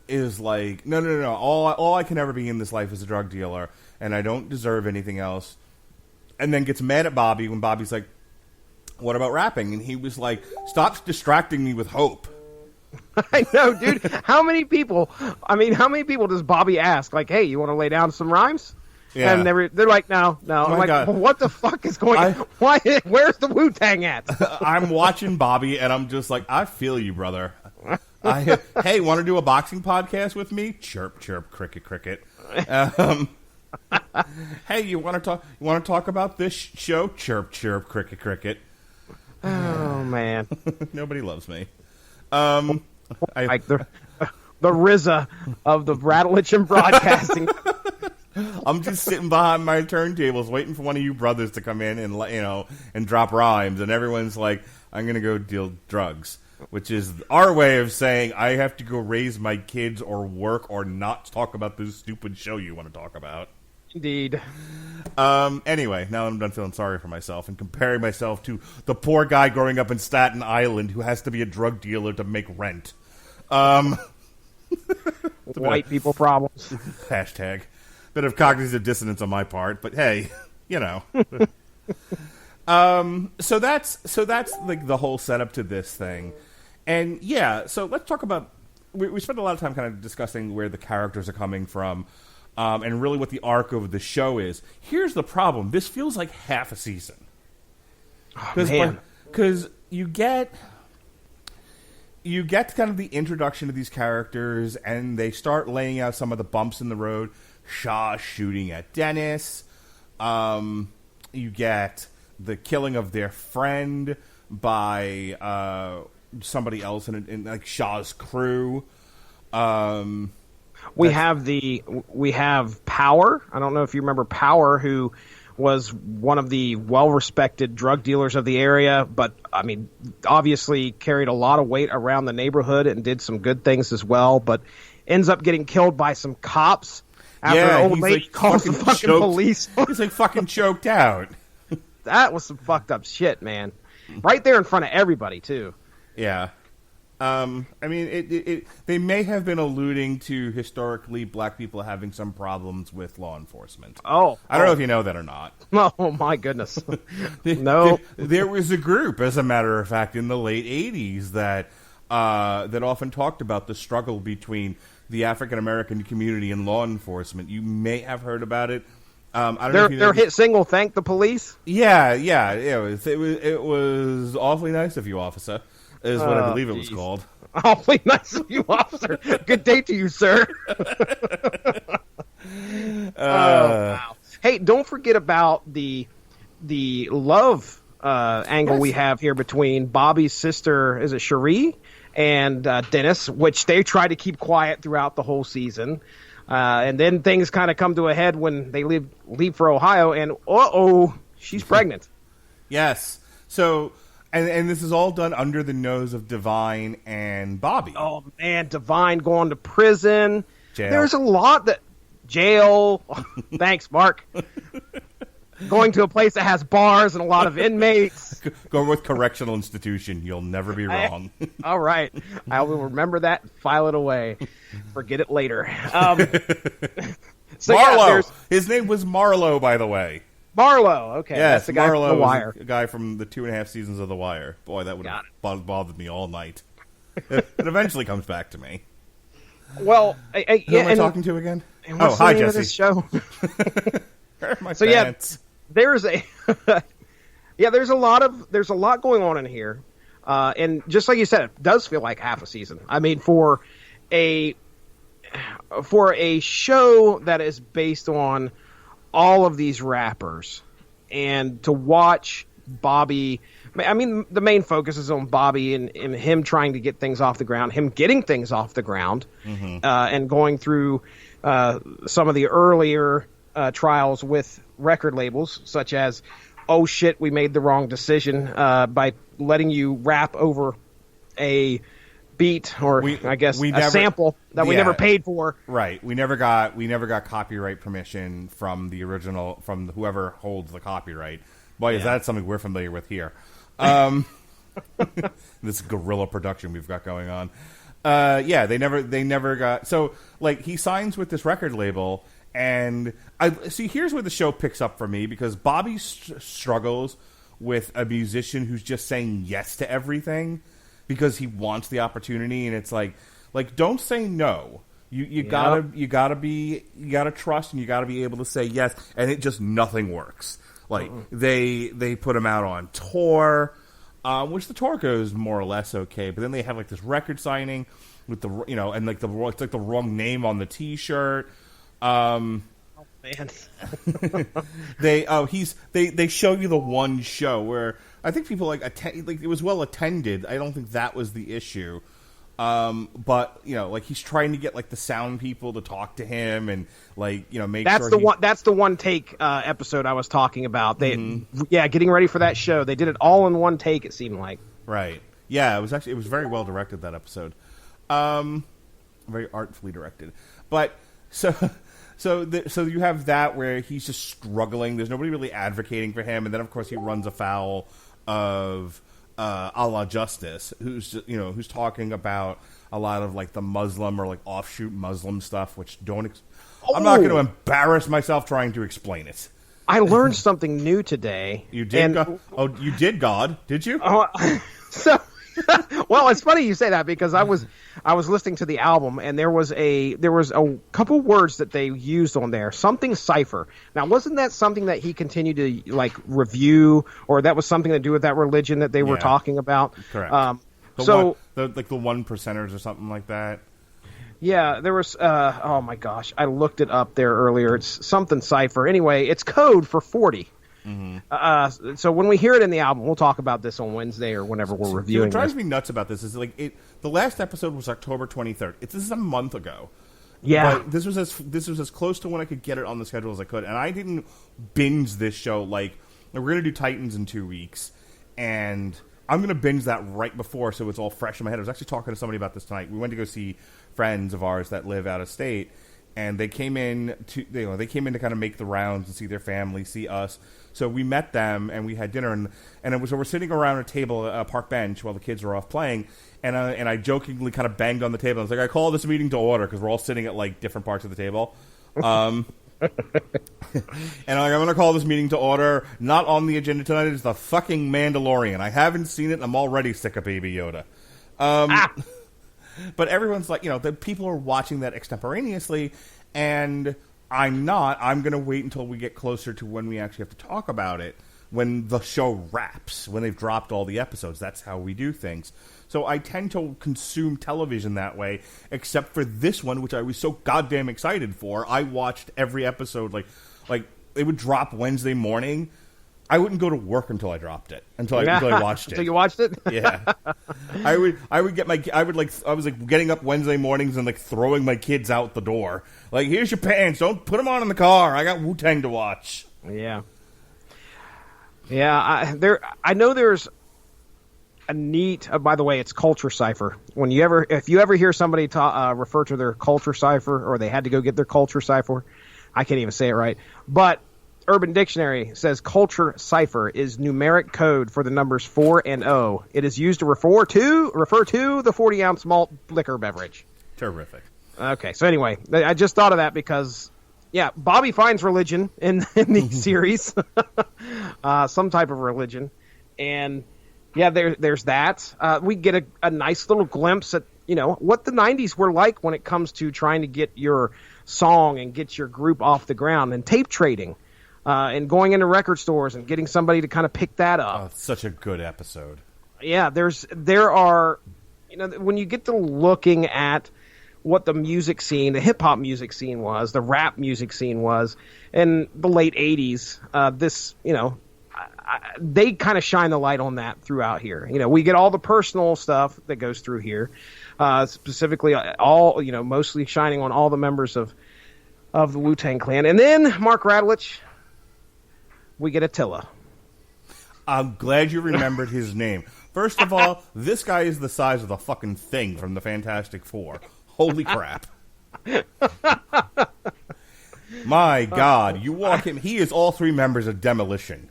is like, no. All I can ever be in this life is a drug dealer, and I don't deserve anything else. And then gets mad at Bobby when Bobby's like, what about rapping? And he was like, stop distracting me with hope. I know, dude. How many people does Bobby ask? Like, hey, you want to lay down some rhymes? Yeah. And they're like, no. I'm like, well, what the fuck is going on? Where's the Wu-Tang at? I'm watching Bobby, and I'm just like, I feel you, brother. Hey, want to do a boxing podcast with me? Chirp, chirp, cricket, cricket. Hey, you want to talk about this show? Chirp, chirp, cricket, cricket. Oh man, nobody loves me. Like the RZA of the Radulch and broadcasting. I'm just sitting behind my turntables, waiting for one of you brothers to come in and and drop rhymes, and everyone's like, "I'm gonna go deal drugs," which is our way of saying I have to go raise my kids or work or not talk about this stupid show you want to talk about. Indeed. Anyway, now I'm done feeling sorry for myself and comparing myself to the poor guy growing up in Staten Island who has to be a drug dealer to make rent. White people problems. Hashtag. Bit of cognitive dissonance on my part, but hey, So that's like the whole setup to this thing. And yeah, so let's talk about, we spent a lot of time kind of discussing where the characters are coming from. And really what the arc of the show is. Here's the problem. This feels like half a season. Because you get kind of the introduction to these characters, and they start laying out some of the bumps in the road. Shaw shooting at Dennis. You get the killing of their friend by somebody else in like Shaw's crew. We have Power. I don't know if you remember Power, who was one of the well-respected drug dealers of the area, but, I mean, obviously carried a lot of weight around the neighborhood and did some good things as well, but ends up getting killed by some cops after an old lady calls the fucking police. He's like fucking choked out. That was some fucked up shit, man. Right there in front of everybody, too. Yeah. I mean, they may have been alluding to historically black people having some problems with law enforcement. I don't know if you know that or not. Oh, my goodness. No. There was a group, as a matter of fact, in the late 80s that often talked about the struggle between the African-American community and law enforcement. You may have heard about it. I don't know if you know their hit single, Thank the Police? Yeah. It was awfully nice of you, officer. Is what I believe it was called. Awfully nice of you, officer. Good day to you, sir. Wow. Hey, don't forget about the love angle we have here between Bobby's sister, is it Cherie, and Dennis, which they try to keep quiet throughout the whole season. And then things kind of come to a head when they leave for Ohio, and she's pregnant. Yes. So... And this is all done under the nose of Divine and Bobby. Oh, man, Divine going to prison. Jail. There's a lot that... Jail. Thanks, Mark. Going to a place that has bars and a lot of inmates. Go with correctional institution. You'll never be wrong. All right. I will remember that and file it away. Forget it later. So Marlo. His name was Marlo, by the way. Marlo, okay. Yes, that's the guy Marlo from The Wire. was a guy from the 2.5 seasons of The Wire. Boy, that would have bothered me all night. It eventually comes back to me. Well, who am I talking to again? Oh, hi, Jesse. This show. Where are my so pants? There's a lot going on in here, and just like you said, it does feel like half a season. I mean, for a show that is based on all of these rappers, and to watch Bobby, I mean, the main focus is on Bobby and him trying to get things off the ground, him getting things off the ground, and going through some of the earlier trials with record labels, such as, oh shit, we made the wrong decision by letting you rap over a beat, or a sample that we never paid for. Right. We never got copyright permission from the original, from whoever holds the copyright. Boy, is that something we're familiar with here. This guerrilla production we've got going on. They never got. So, like, he signs with this record label, and here's where the show picks up for me, because Bobby struggles with a musician who's just saying yes to everything because he wants the opportunity, and it's like don't say no. You gotta trust, and you gotta be able to say yes, and it just nothing works. Like they put him out on tour, which the tour goes more or less okay, but then they have like this record signing with and like it's like the wrong name on the T-shirt. Man. They show you the one show where I think people it was well attended. I don't think that was the issue. But he's trying to get like the sound people to talk to him and make that's the one take episode I was talking about. They getting ready for that show. They did it all in one take, it seemed like. Right. Yeah, it was very well directed, that episode. Very artfully directed. But so you have that where he's just struggling. There's nobody really advocating for him, and then of course he runs afoul of a la Justice, who's talking about a lot of like the Muslim or like offshoot Muslim stuff, which I'm not going to embarrass myself trying to explain it. I learned something new today. You did? You did, God? Did you? Well, it's funny you say that, because I was listening to the album, and there was a couple words that they used on there. Something cipher. Now, wasn't that something that he continued to like review, or that was something to do with that religion that they were talking about? Correct. The one percenters or something like that. Yeah, there was. Oh my gosh, I looked it up there earlier. It's something cipher. Anyway, it's code for 40. Mm-hmm. So when we hear it in the album, we'll talk about this on Wednesday or whenever we're reviewing. What drives me nuts about this is the last episode was October 23rd. This is a month ago, Yeah. But this was as close to when I could get it on the schedule as I could, and I didn't binge this show. Like, we're gonna do Titans in 2 weeks, and I'm gonna binge that right before, so it's all fresh in my head. I was actually talking to somebody about this tonight. We went to go see friends of ours that live out of state, and they came in to kind of make the rounds and see their family, see us. So we met them and we had dinner, and we're sitting around a table, a park bench, while the kids were off playing. And I jokingly kind of banged on the table. I was like, I call this meeting to order, because we're all sitting at like different parts of the table. And I'm going to call this meeting to order. Not on the agenda tonight is the fucking Mandalorian. I haven't seen it, and I'm already sick of Baby Yoda. But everyone's like, the people are watching that extemporaneously, and I'm not. I'm going to wait until we get closer to when we actually have to talk about it, when the show wraps, when they've dropped all the episodes. That's how we do things. So I tend to consume television that way, except for this one, which I was so goddamn excited for. I watched every episode, like it would drop Wednesday morning. I wouldn't go to work until I dropped it, until I watched it. Until you watched it? Yeah. I was getting up Wednesday mornings and like throwing my kids out the door. Like, here's your pants. Don't put them on in the car. I got Wu-Tang to watch. Yeah. Yeah. I know there's a neat. By the way, it's Culture Cipher. If you ever hear somebody refer to their Culture Cipher, or they had to go get their Culture Cipher, I can't even say it right. But Urban Dictionary says Culture Cipher is numeric code for the numbers 4 and 0. It is used to refer to the 40-ounce malt liquor beverage. Terrific. Okay, so anyway, I just thought of that because, yeah, Bobby finds religion in the series, some type of religion, and yeah, there's that. We get a nice little glimpse at what the '90s were like when it comes to trying to get your song and get your group off the ground, and tape trading. And going into record stores and getting somebody to kind of pick that up. Oh, such a good episode. Yeah, there are, when you get to looking at what the music scene, the hip hop music scene was, the rap music scene was, in the late '80s, they kind of shine the light on that throughout here. We get all the personal stuff that goes through here, specifically all, mostly shining on all the members of the Wu-Tang Clan, and then Mark Radulch. We get Attila. I'm glad you remembered his name. First of all, this guy is the size of the fucking Thing from the Fantastic Four. Holy crap. My God, you walk him. He is all 3 members of Demolition.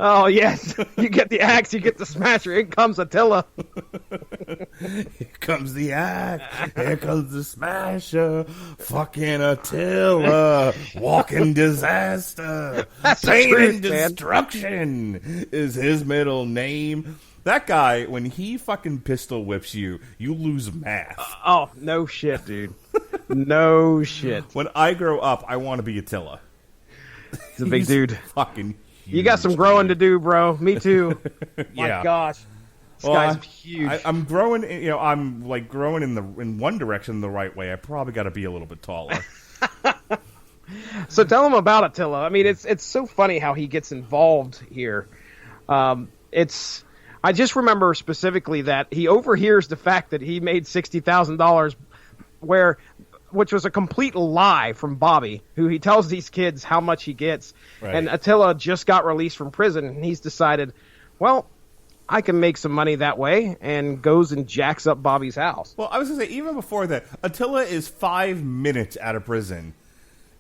Oh, yes. You get the axe, you get the smasher. Here comes Attila. Here comes the axe. Here comes the smasher. Fucking Attila. Walking disaster. That's Pain the truth, and destruction is his middle name. That guy, when he fucking pistol whips you, you lose math. Oh, no shit, dude. No shit. When I grow up, I want to be Attila. He's a big dude. Fucking huge. You got some growing to do, bro. Me too. Yeah. My gosh. This guy's huge. I'm growing, I'm like growing in one direction the right way. I probably got to be a little bit taller. So tell him about Attila. I mean, it's so funny how he gets involved here. I just remember specifically that he overhears the fact that he made $60,000, which was a complete lie from Bobby, who he tells these kids how much he gets. Right. And Attila just got released from prison, and he's decided, well, I can make some money that way, and goes and jacks up Bobby's house. Well, I was going to say, even before that, Attila is 5 minutes out of prison.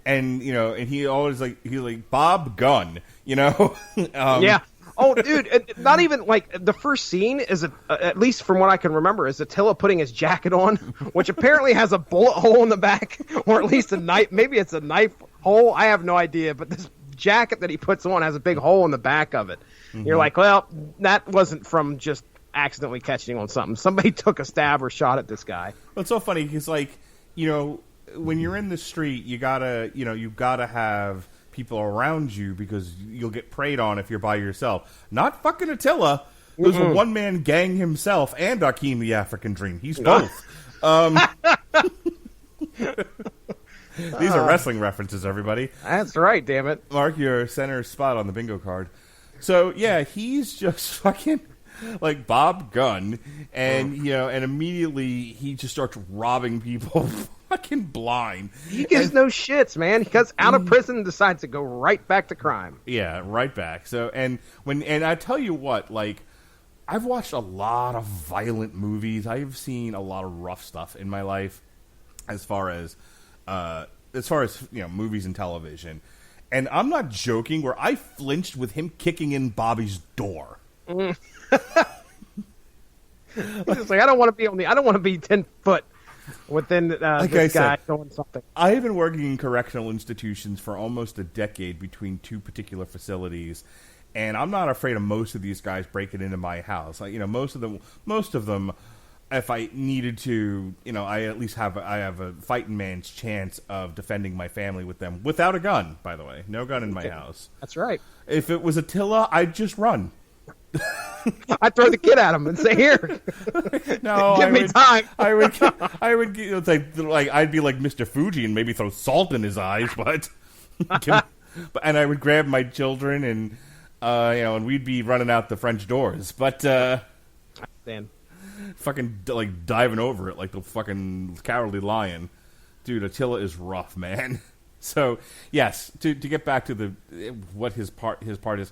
And, and he always he's like, Bob Gunn, Yeah. Oh, dude, not even, the first scene is, at least from what I can remember, is Attila putting his jacket on, which apparently has a bullet hole in the back, or at least a knife. Maybe it's a knife hole. I have no idea, but this jacket that he puts on has a big hole in the back of it. Mm-hmm. You're like, well, that wasn't from just accidentally catching on something. Somebody took a stab or shot at this guy. Well, it's so funny, because, when you're in the street, you gotta have people around you, because you'll get preyed on if you're by yourself. Not fucking Attila, who's a one-man gang himself, and Akeem the African Dream. He's both. These are wrestling references, everybody. That's right, damn it. Mark your center spot on the bingo card. So, yeah, he's just fucking like Bob Gunn, and and immediately he just starts robbing people fucking blind. He gives no shits, man. He gets out of prison and decides to go right back to crime. Yeah, right back. So, and I tell you what, like, I've watched a lot of violent movies. I've seen a lot of rough stuff in my life, as far as movies and television. And I'm not joking. Where I flinched with him kicking in Bobby's door. He's just like, I don't want to be 10 foot within this guy doing something. I have been working in correctional institutions for almost a decade between two particular facilities, and I'm not afraid of most of these guys breaking into my house. Like, most of them, if I needed to, I at least have a fighting man's chance of defending my family with them without a gun. By the way, no gun in my house. That's right. If it was Attila, I'd just run. I'd throw the kid at him and say, "Here, no, give me time." I would, it's like I'd be like Mr. Fuji and maybe throw salt in his eyes, and I would grab my children and and we'd be running out the French doors, but Dan, fucking like diving over it like the fucking Cowardly Lion, dude. Attila is rough, man. So yes, to get back to what his part is.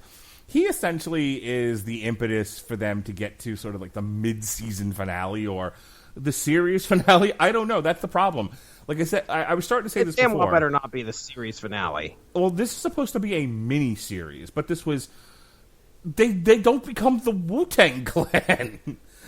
He essentially is the impetus for them to get to sort of like the mid-season finale or the series finale. I don't know. That's the problem. Like I said, I was starting to say this before. Damn well better not be the series finale. Well, this is supposed to be a mini-series, but this was... They don't become the Wu-Tang Clan.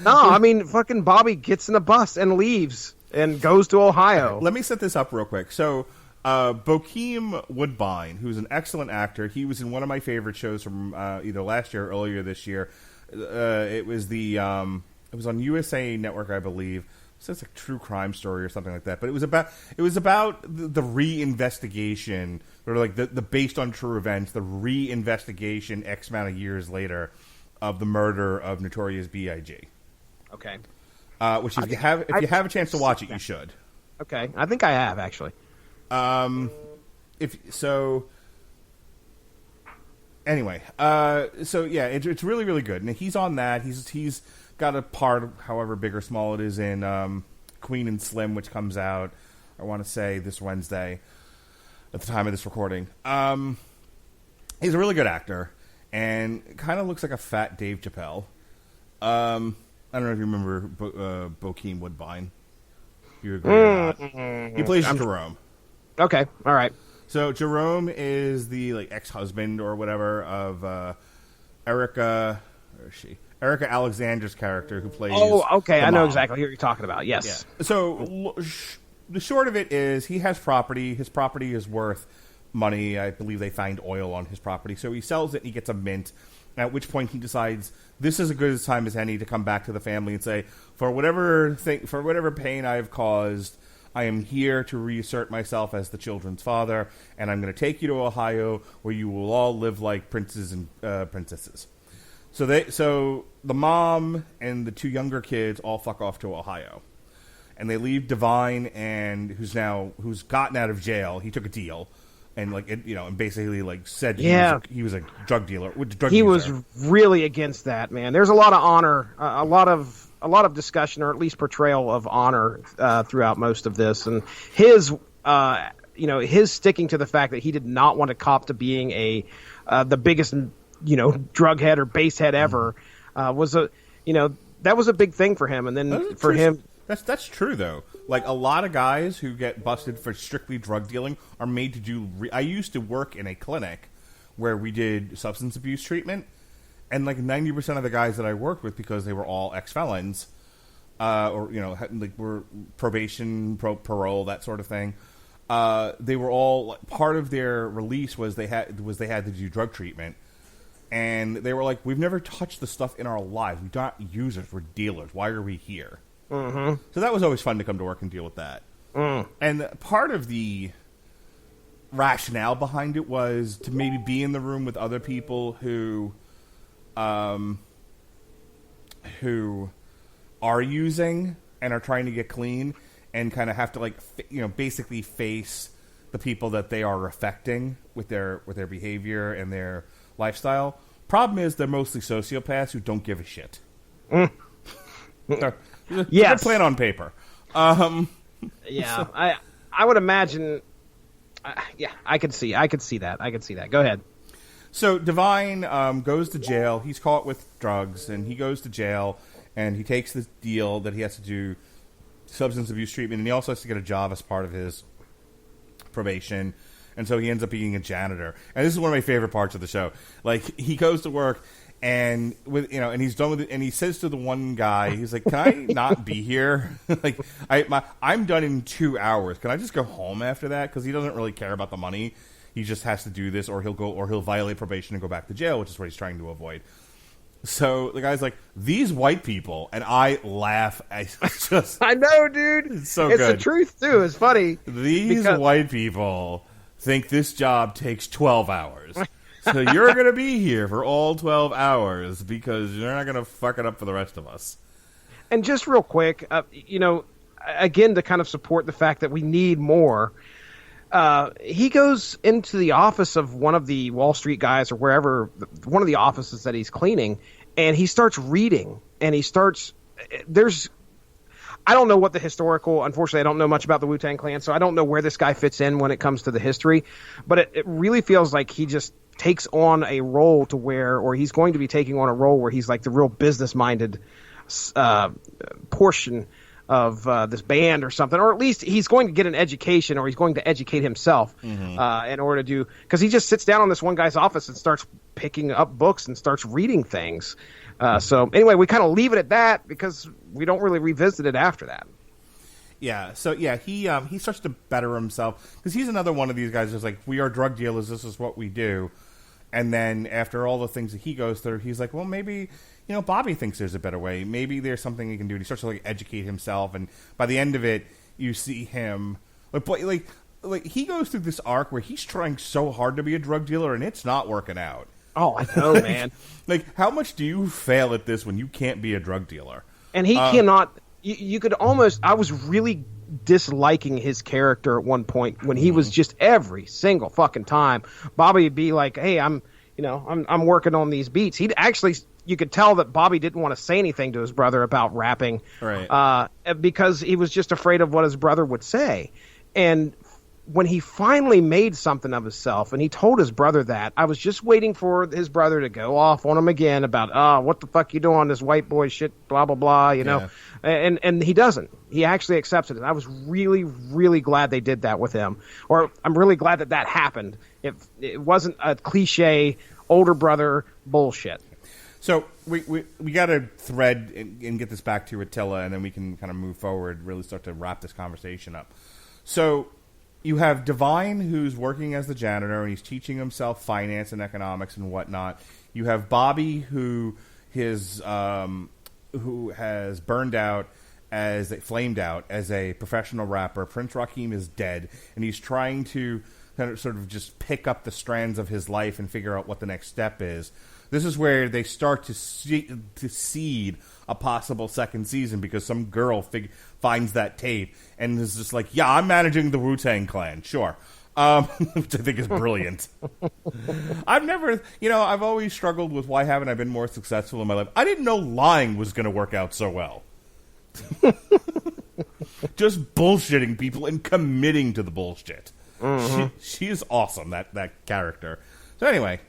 No, I mean, fucking Bobby gets in a bus and leaves and goes to Ohio. Let me set this up real quick. So... Bokeem Woodbine, who's an excellent actor, he was in one of my favorite shows from either last year or earlier this year. It was it was on USA Network, I believe. So it's a true crime story or something like that. But it was about the reinvestigation, or like the based on true events, the reinvestigation X amount of years later of the murder of Notorious B.I.G. Okay. Which if you have a chance to watch it, you should. Okay, I think I have actually. Anyway, so yeah, it's really, really good. And he's on that. He's got a part, however big or small it is, in Queen and Slim, which comes out, I want to say, this Wednesday at the time of this recording. He's a really good actor and kind of looks like a fat Dave Chappelle. I don't know if you remember Bokeem Woodbine. You agree or not? He plays Jerome. Okay, all right. So Jerome is the ex-husband or whatever of Erica. Where is she? Erica Alexander's character, who plays. Oh, okay. I know mom. Exactly who you're talking about. Yes. Yeah. So the short of it is, he has property. His property is worth money. I believe they find oil on his property. So he sells it and he gets a mint. At which point he decides this is as good a time as any to come back to the family and say, for whatever pain I have caused, I am here to reassert myself as the children's father, and I'm going to take you to Ohio, where you will all live like princes and princesses. So the mom and the two younger kids all fuck off to Ohio, and they leave Divine, and who's gotten out of jail. He took a deal, and and basically said he was a drug dealer. He was really against that, man. There's a lot of honor, a lot of discussion, or at least portrayal of honor throughout most of this, and his sticking to the fact that he did not want to cop to being the biggest drug head or base head ever was that was a big thing for him, and then for him. That's true though. Like, a lot of guys who get busted for strictly drug dealing are made to do. I used to work in a clinic where we did substance abuse treatment. And 90% of the guys that I worked with, because they were all ex-felons, were probation, parole, that sort of thing. They were all part of their release was they had to do drug treatment, and they were like, "We've never touched the stuff in our lives. We're not users. We're dealers. Why are we here?" Mm-hmm. So that was always fun to come to work and deal with that. And part of the rationale behind it was to maybe be in the room with other people who are using and are trying to get clean, and kind of have to basically face the people that they are affecting with their behavior and their lifestyle. Problem is, they're mostly sociopaths who don't give a shit. Yes, plan on paper. Yeah, I would imagine. Yeah, I could see that. Go ahead. So Divine goes to jail. He's caught with drugs, and he goes to jail, and he takes this deal that he has to do substance abuse treatment, and he also has to get a job as part of his probation. And so he ends up being a janitor. And this is one of my favorite parts of the show. Like, he goes to work, and and he's done with it, and he says to the one guy, he's like, "Can I not be here? Like, I'm done in 2 hours. Can I just go home after that?" Because he doesn't really care about the money. He just has to do this, or he'll violate probation and go back to jail, which is what he's trying to avoid. So the guy's like, "These white people," and I laugh. I know, dude. It's so it's good. It's the truth too. It's funny. These white people think this job takes 12 hours. So you're going to be here for all 12 hours because you're not going to fuck it up for the rest of us. And just real quick, again, to kind of support the fact that we need more, he goes into the office of one of the Wall Street guys or wherever, one of the offices that he's cleaning, and he starts reading. And I don't know what the historical, unfortunately, I don't know much about the Wu-Tang Clan, so I don't know where this guy fits in when it comes to the history. But it really feels like he just takes on a role or he's going to be taking on a role where he's like the real business-minded portion of this band or something. Or at least he's going to get an education, or he's going to educate himself in order to do, because he just sits down in this one guy's office and starts picking up books and starts reading things. So anyway, we kind of leave it at that because we don't really revisit it after that. Yeah. So yeah, he starts to better himself because he's another one of these guys who's like, we are drug dealers. This is what we do. And then after all the things that he goes through, he's like, well, maybe, Bobby thinks there's a better way. Maybe there's something he can do. And he starts to like educate himself. And by the end of it, you see him like he goes through this arc where he's trying so hard to be a drug dealer and it's not working out. Oh, I know, man. Like, how much do you fail at this when you can't be a drug dealer? And he cannot. You could almost. I was really disliking his character at one point when he was just every single fucking time. Bobby would be like, "Hey, I'm working on these beats." He'd actually. You could tell that Bobby didn't want to say anything to his brother about rapping, right? Because he was just afraid of what his brother would say. And when he finally made something of himself and he told his brother that, I was just waiting for his brother to go off on him again about, what the fuck you doing, this white boy shit, blah, blah, blah, know. And he doesn't. He actually accepts it. And I was really, really glad they did that with him. Or I'm really glad that happened. It wasn't a cliche older brother bullshit. So we got to thread and get this back to Attila, and then we can kind of move forward, really start to wrap this conversation up. So you have Divine, who's working as the janitor, and he's teaching himself finance and economics and whatnot. You have Bobby, who has flamed out as a professional rapper. Prince Rakeem is dead, and he's trying to kind of sort of just pick up the strands of his life and figure out what the next step is. This is where they start to seed a possible second season because some girl finds that tape and is just like, yeah, I'm managing the Wu-Tang Clan, sure. Which I think is brilliant. I've always struggled with why haven't I been more successful in my life. I didn't know lying was going to work out so well. Just bullshitting people and committing to the bullshit. Mm-hmm. She is awesome, that character. So anyway,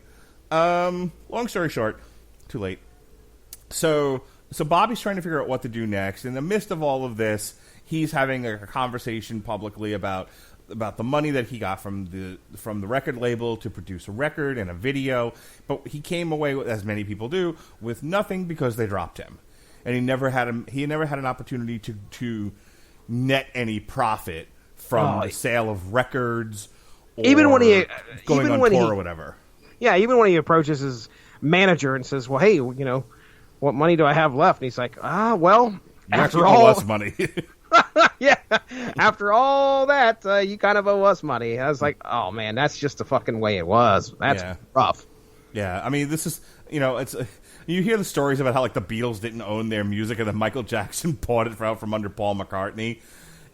long story short, too late. So Bobby's trying to figure out what to do next. In the midst of all of this, he's having a conversation publicly about the money that he got from the record label to produce a record and a video. But he came away with, as many people do, with nothing because they dropped him, and he never had an opportunity to net any profit from the sale of records, or even when he going on tour or whatever. Yeah, even when he approaches his manager and says, "Well, hey, what money do I have left?" And he's like, well, after all, us money." Yeah, after all that, you kind of owe us money. I was like, oh man, that's just the fucking way it was. That's rough. Yeah, I mean, this is, it's you hear the stories about how like the Beatles didn't own their music and then Michael Jackson bought it out from under Paul McCartney.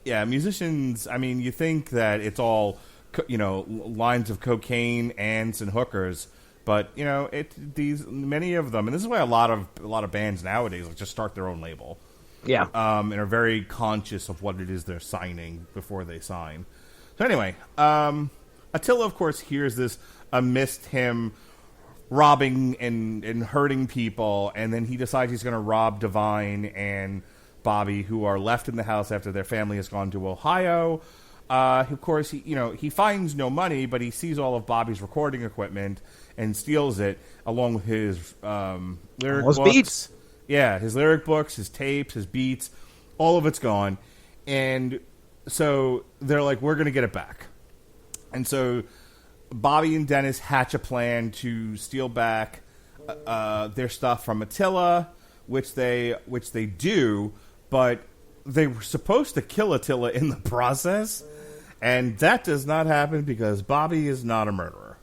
Yeah, musicians. I mean, you think that it's all lines of cocaine, ants, and hookers, but many of them, and this is why a lot of bands nowadays just start their own label. Yeah. And are very conscious of what it is they're signing before they sign. So anyway, Attila, of course, hears this amidst him robbing and hurting people, and then he decides he's going to rob Divine and Bobby, who are left in the house after their family has gone to Ohio. Of course, he finds no money, but he sees all of Bobby's recording equipment and steals it, along with his lyric books. Beats. Yeah, his lyric books, his tapes, his beats, all of it's gone. And so they're like, we're going to get it back. And so Bobby and Dennis hatch a plan to steal back their stuff from Attila, which they do, but they were supposed to kill Attila in the process, and that does not happen because Bobby is not a murderer.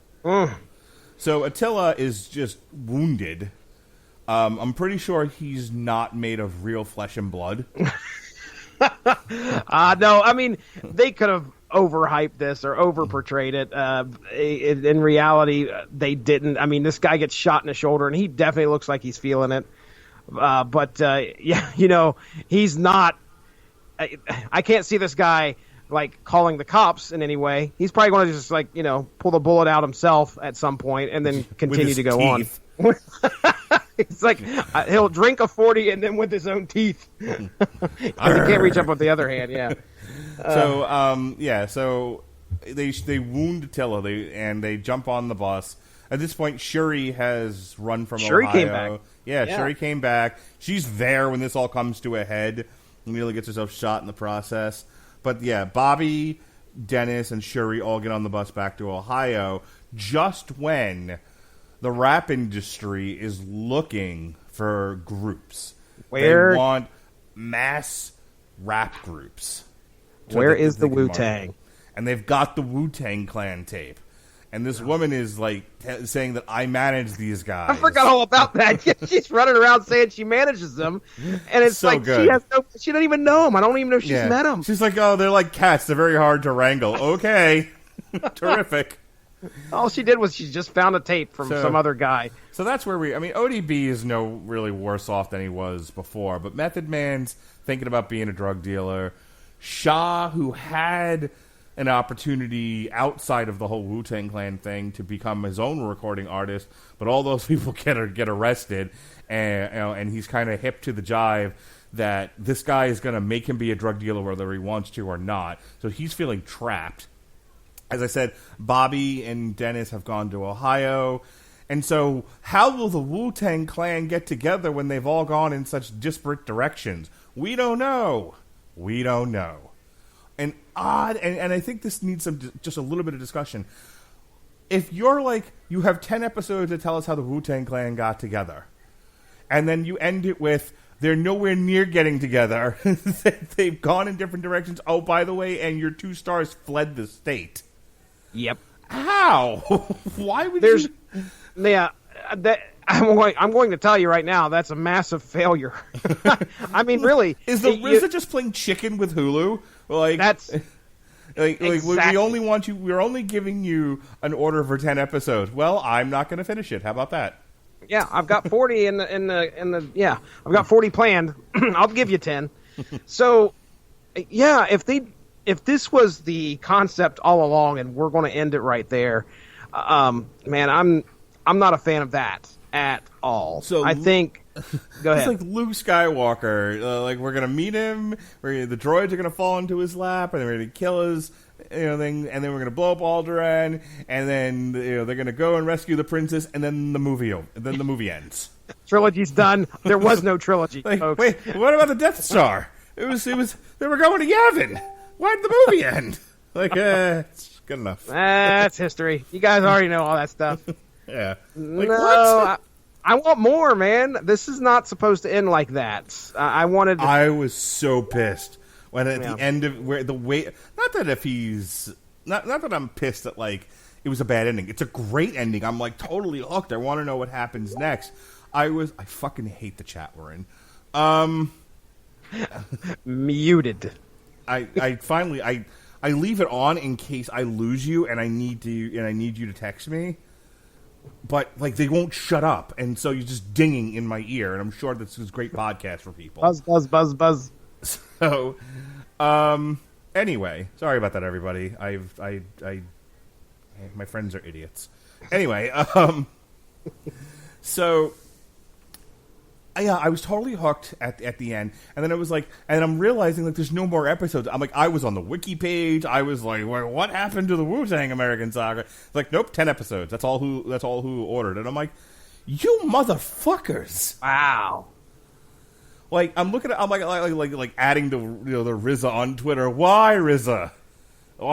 So Attila is just wounded. I'm pretty sure he's not made of real flesh and blood. No, I mean, they could have overhyped this or overportrayed it. In reality, they didn't. I mean, this guy gets shot in the shoulder, and he definitely looks like he's feeling it. But he's not. I can't see this guy like calling the cops in any way. He's probably going to just pull the bullet out himself at some point and then continue to go teeth. On. It's like he'll drink a 40 and then with his own teeth. He can't reach up with the other hand. Yeah. So they wound Attila and they jump on the bus. At this point, Shuri has run from Ohio. Came back. Yeah, Shuri came back. She's there when this all comes to a head. Nearly gets herself shot in the process. But yeah, Bobby, Dennis, and Shuri all get on the bus back to Ohio just when the rap industry is looking for groups. They want mass rap groups. Where is the Wu-Tang? And they've got the Wu-Tang Clan tape. And this woman is saying that I manage these guys. I forgot all about that. She's running around saying she manages them, and it's so good. She doesn't even know them. I don't even know if she's met them. She's like, oh, they're like cats. They're very hard to wrangle. Okay, terrific. All she did was she just found a tape from some other guy. So that's where ODB is no really worse off than he was before. But Method Man's thinking about being a drug dealer. Shah, who had an opportunity outside of the whole Wu-Tang Clan thing to become his own recording artist, but all those people get arrested, and he's kind of hip to the jive that this guy is going to make him be a drug dealer whether he wants to or not. So he's feeling trapped. As I said, Bobby and Dennis have gone to Ohio, and so how will the Wu-Tang Clan get together when they've all gone in such disparate directions? We don't know. And I think this needs just a little bit of discussion. If you're you have 10 episodes to tell us how the Wu-Tang Clan got together, and then you end it with they're nowhere near getting together, they've gone in different directions. Oh, by the way, and your 2 stars fled the state. Yep. How? Why would you? Yeah, I'm going to tell you right now that's a massive failure. I mean, really, is RZA just playing chicken with Hulu? That's exactly. We only want you. We're only giving you an order for 10 episodes. Well, I'm not going to finish it. How about that? Yeah, I've got 40 in the. Yeah, I've got 40 planned. I'll give you 10. So, yeah, if this was the concept all along, and we're going to end it right there, man, I'm not a fan of that at all. So I think. Go ahead. It's like Luke Skywalker. We're gonna meet him. The droids are gonna fall into his lap, and they're gonna kill his thing, and then we're gonna blow up Alderaan, and then they're gonna go and rescue the princess, and then the movie ends. Trilogy's done. There was no trilogy. Folks. Wait, what about the Death Star? It was. They were going to Yavin. Why did the movie end? It's good enough. That's history. You guys already know all that stuff. Yeah. What? I want more, man. This is not supposed to end like that. I was so pissed when at the end of not that I'm pissed that it was a bad ending. It's a great ending. I'm totally hooked. I want to know what happens next. I fucking hate the chat we're in. Muted. I finally leave it on in case I lose you and I need you to text me. but like they won't shut up, and so you're just dinging in my ear. And I'm sure this is a great podcast for people. Buzz, buzz, buzz, buzz. So, anyway, sorry about that, everybody. My friends are idiots. Anyway, so. Yeah, I was totally hooked at the end, and then it was like, and I'm realizing that there's no more episodes. I'm like, I was on the wiki page. I was like, what happened to the Wu-Tang American Saga? It's like, nope, 10 episodes. That's all who ordered, and I'm like, you motherfuckers! Wow. Like I'm looking at, I'm like adding the the RZA on Twitter. Why RZA?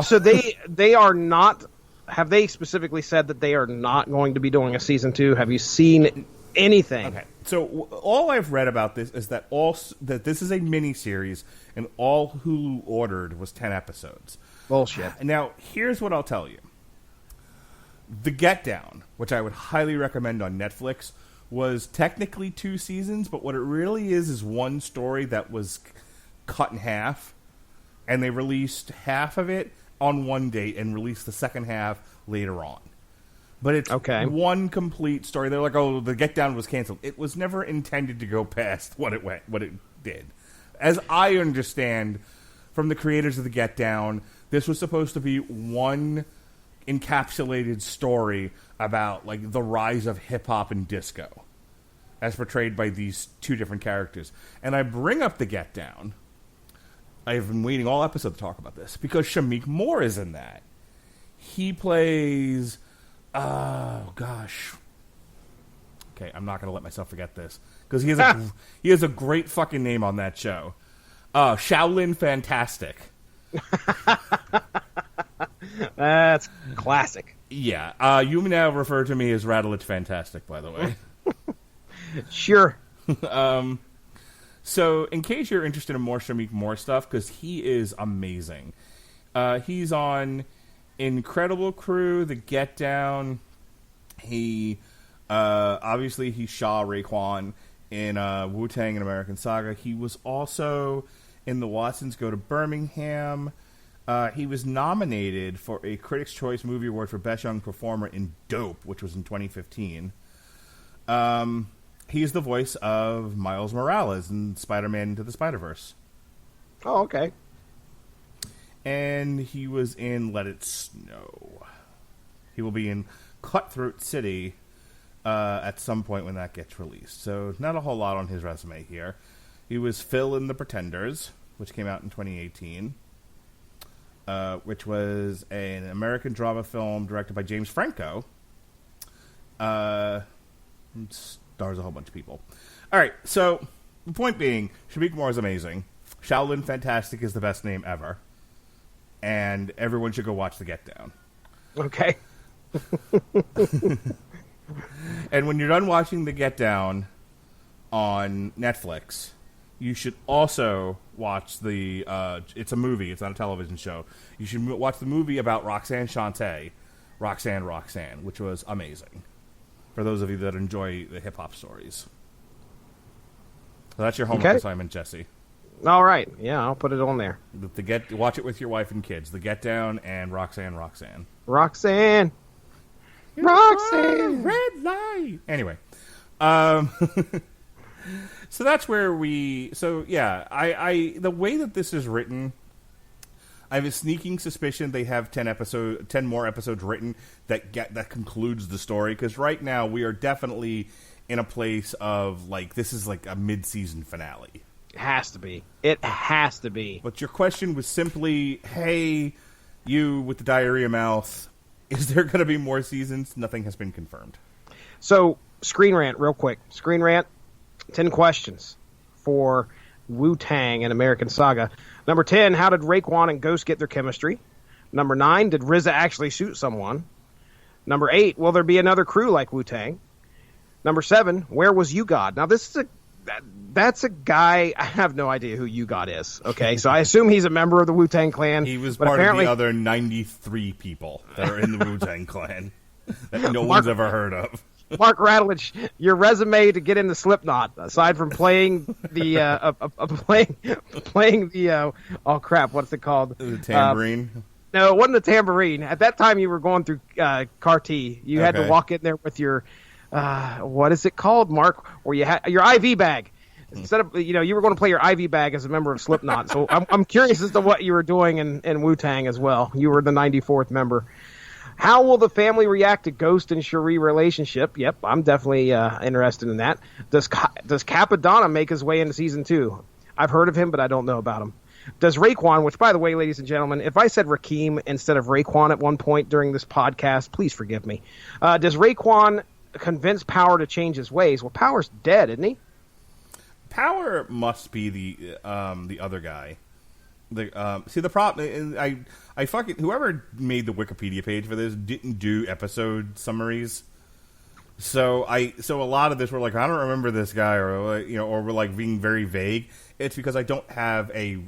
So they are not. Have they specifically said that they are not going to be doing a season 2? Have you seen anything? Okay. So all I've read about this is that this is a miniseries, and all Hulu ordered was 10 episodes. Bullshit. Now, here's what I'll tell you. The Get Down, which I would highly recommend on Netflix, was technically 2 seasons, but what it really is one story that was cut in half, and they released half of it on one date and released the second half later on. But it's one complete story. They're like, oh, the Get Down was canceled. It was never intended to go past what it did. As I understand from the creators of the Get Down, this was supposed to be one encapsulated story about like the rise of hip hop and disco, as portrayed by these 2 different characters. And I bring up the Get Down. I've been waiting all episode to talk about this because Shameik Moore is in that. He plays. Oh gosh. Okay, I'm not going to let myself forget this because he has a great fucking name on that show. Shaolin Fantastic. That's classic. Yeah. You now refer to me as Radulch Fantastic, by the way. Sure. So, in case you're interested in more Shameik Moore stuff, because he is amazing. He's on Incredible Crew, The Get Down. He obviously he's Shah Raekwon in Wu-Tang and American Saga. He was also in The Watsons Go to Birmingham. He was nominated for a Critics' Choice Movie Award for Best Young Performer in Dope, which was in 2015. He's the voice of Miles Morales in Spider-Man Into the Spider-Verse. Oh, okay. And he was in Let It Snow. He will be in Cutthroat City at some point when that gets released. So not a whole lot on his resume here. He was Phil in The Pretenders, which came out in 2018, which was an American drama film directed by James Franco. Stars a whole bunch of people. All right, so the point being, Shameik Moore is amazing. Shaolin Fantastic is the best name ever. And everyone should go watch The Get Down. Okay. And when you're done watching The Get Down on Netflix, you should also watch the... it's a movie. It's not a television show. You should watch the movie about Roxanne Shante, Roxanne, which was amazing. For those of you that enjoy the hip-hop stories. So that's your homework assignment, Jesse. All right. Yeah, I'll put it on there. Watch it with your wife and kids. The Get Down and Roxanne. Roxanne. Red light. Anyway. So that's where we... So, yeah. The way that this is written... I have a sneaking suspicion they have 10 more episodes written that concludes the story. Because right now we are definitely in a place of like this is like a mid-season finale. It has to be. It has to be. But your question was simply, hey, you with the diarrhea mouth, is there going to be more seasons? Nothing has been confirmed. So, Screen Rant, real quick. Screen Rant, 10 questions for Wu-Tang and American Saga. Number 10, how did Raekwon and Ghost get their chemistry? Number 9, did RZA actually shoot someone? Number 8, will there be another crew like Wu-Tang? Number 7, where was U-God? Now, this is that's a guy, I have no idea who U-God is, okay? So I assume he's a member of the Wu-Tang Clan. He was part of the other 93 people that are in the Wu-Tang Clan that no one's ever heard of. Mark Radulch, your resume to get into Slipknot, aside from playing the playing the oh crap, what's it called? The tambourine. No, it wasn't a tambourine. At that time, you were going through CAR-T. You had to walk in there with your, what is it called, Mark? Where you had your IV bag. Instead of, you were going to play your IV bag as a member of Slipknot. So I'm curious as to what you were doing in Wu-Tang as well. You were the 94th member. How will the family react to Ghost and Cherie relationship? Yep, I'm definitely interested in that. Does Capadonna make his way into season 2? I've heard of him, but I don't know about him. Does Raekwon, which, by the way, ladies and gentlemen, if I said Rakeem instead of Raekwon at one point during this podcast, please forgive me. Does Raekwon convince Power to change his ways? Well, Power's dead, isn't he? Power must be the other guy. The problem, I fucking whoever made the Wikipedia page for this didn't do episode summaries. So a lot of this we're like, I don't remember this guy, or we're like being very vague. It's because I don't have a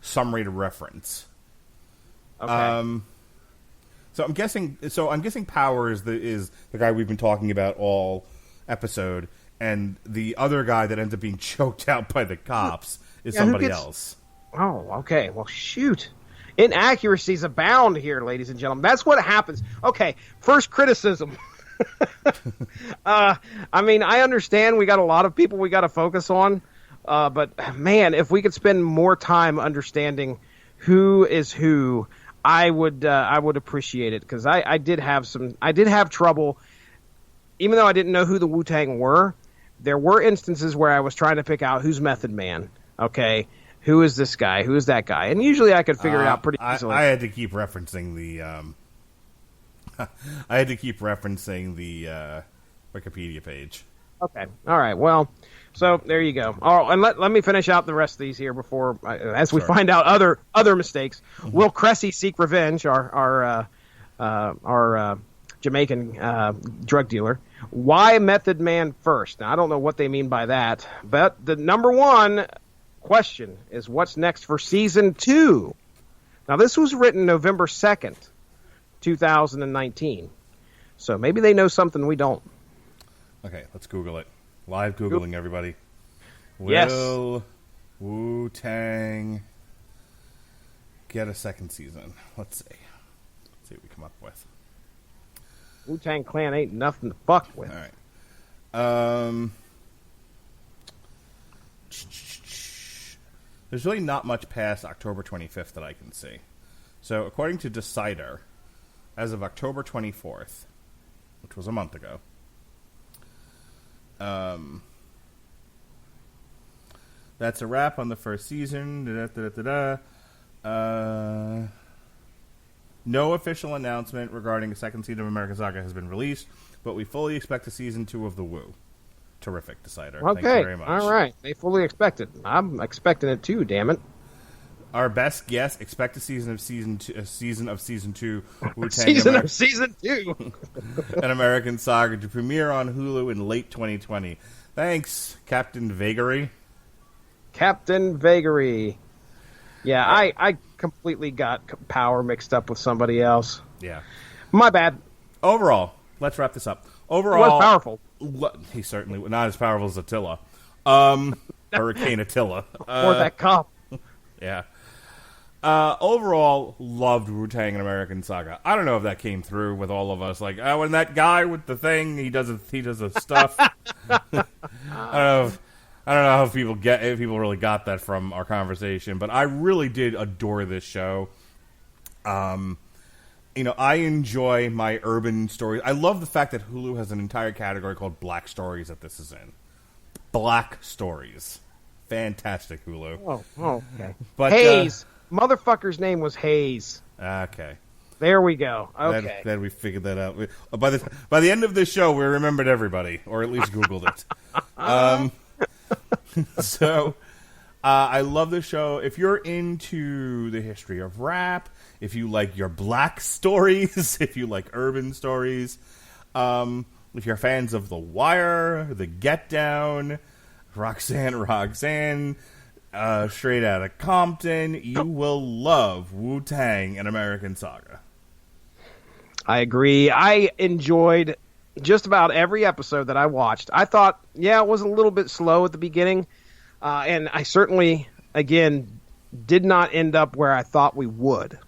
summary to reference. Okay. So I'm guessing Power is the guy we've been talking about all episode, and the other guy that ends up being choked out by the cops is somebody else. Oh, okay. Well, shoot. Inaccuracies abound here, ladies and gentlemen. That's what happens. Okay, first criticism. I understand we got a lot of people we got to focus on, but man, if we could spend more time understanding who is who, I would appreciate it, because I did have trouble, even though I didn't know who the Wu-Tang were. There were instances where I was trying to pick out who's Method Man. Okay. Who is this guy? Who is that guy? And usually I could figure it out pretty easily. I had to keep referencing the Wikipedia page. Okay. All right. Well, so there you go. Oh, and let me finish out the rest of these here before, as we find out other mistakes. Mm-hmm. Will Cressy seek revenge? Our Jamaican drug dealer. Why Method Man first? Now, I don't know what they mean by that, but the number one question is, what's next for season 2? Now, this was written November 2nd, 2019. So maybe they know something we don't. Okay, let's Google it. Live Googling, everybody. Yes. Will Wu-Tang get a second season? Let's see. Let's see what we come up with. Wu-Tang Clan ain't nothing to fuck with. All right. There's really not much past October 25th that I can see. So, according to Decider, as of October 24th, which was a month ago, that's a wrap on the first season. No official announcement regarding a second season of American Saga has been released, but we fully expect a season 2 of The Wu. Terrific, Decider. Okay. Thank you very much. All right. They fully expect it. I'm expecting it too, damn it. Our best guess, expect a season of season 2 Wu-Tang season of season 2 an American Saga to premiere on Hulu in late 2020. Thanks, Captain Vagary. Captain Vagary. Yeah, I completely got Power mixed up with somebody else. Yeah. My bad. Overall, let's wrap this up. Overall, he was powerful. He's certainly not as powerful as Attila. Hurricane Attila. Or that cop. Yeah. Overall, loved Wu-Tang and American Saga. I don't know if that came through with all of us. Like, when that guy with the thing, he does the stuff. I don't know if people really got that from our conversation, but I really did adore this show. I enjoy my urban stories. I love the fact that Hulu has an entire category called Black Stories that this is in. Black Stories. Fantastic, Hulu. Oh, okay. But, Hayes. Motherfucker's name was Hayes. Okay. There we go. Okay. Glad we figured that out. By the end of this show, we remembered everybody, or at least Googled it. So, I love this show. If you're into the history of rap, if you like your black stories, if you like urban stories, if you're fans of The Wire, The Get Down, Roxanne, Straight Outta Compton, you will love Wu-Tang and American Saga. I agree. I enjoyed just about every episode that I watched. I thought, it was a little bit slow at the beginning, and I certainly, again, did not end up where I thought we would.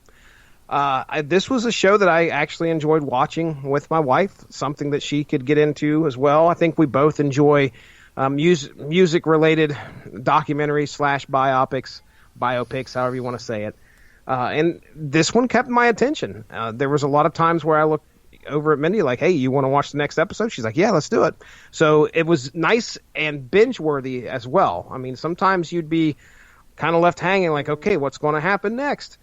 This was a show that I actually enjoyed watching with my wife, something that she could get into as well. I think we both enjoy music-related documentaries / biopics, however you want to say it. And this one kept my attention. There was a lot of times where I looked over at Mindy like, hey, you want to watch the next episode? She's like, yeah, let's do it. So it was nice and binge-worthy as well. I mean, sometimes you'd be kind of left hanging like, okay, what's going to happen next?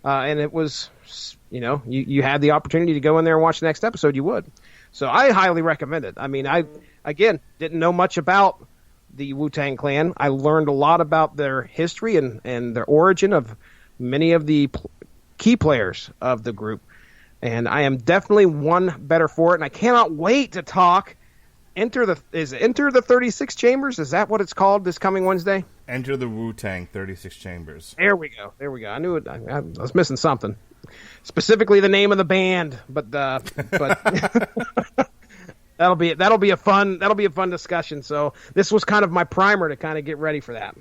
And it was, you had the opportunity to go in there and watch the next episode, you would. So I highly recommend it. I mean, I, again, didn't know much about the Wu-Tang Clan. I learned a lot about their history and their origin of many of the key players of the group. And I am definitely one better for it. And I cannot wait to talk. Enter the 36 Chambers? Is that what it's called this coming Wednesday? Enter the Wu-Tang 36 Chambers. There we go. I knew it. I was missing something. Specifically the name of the band, but that'll be a fun discussion. So this was kind of my primer to kind of get ready for that.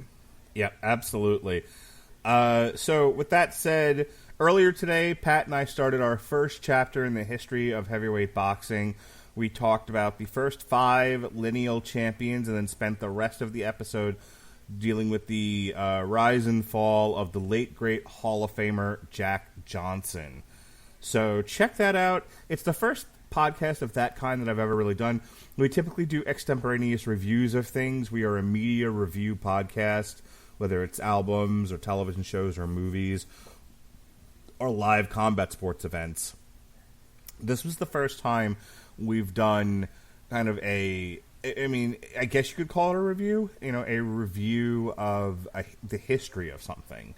Yeah, absolutely. So with that said, earlier today, Pat and I started our first chapter in the history of heavyweight boxing. We talked about the first 5 lineal champions and then spent the rest of the episode dealing with the rise and fall of the late, great Hall of Famer Jack Johnson. So check that out. It's the first podcast of that kind that I've ever really done. We typically do extemporaneous reviews of things. We are a media review podcast, whether it's albums or television shows or movies or live combat sports events. This was the first time we've done kind of I guess you could call it a review, a review of the history of something.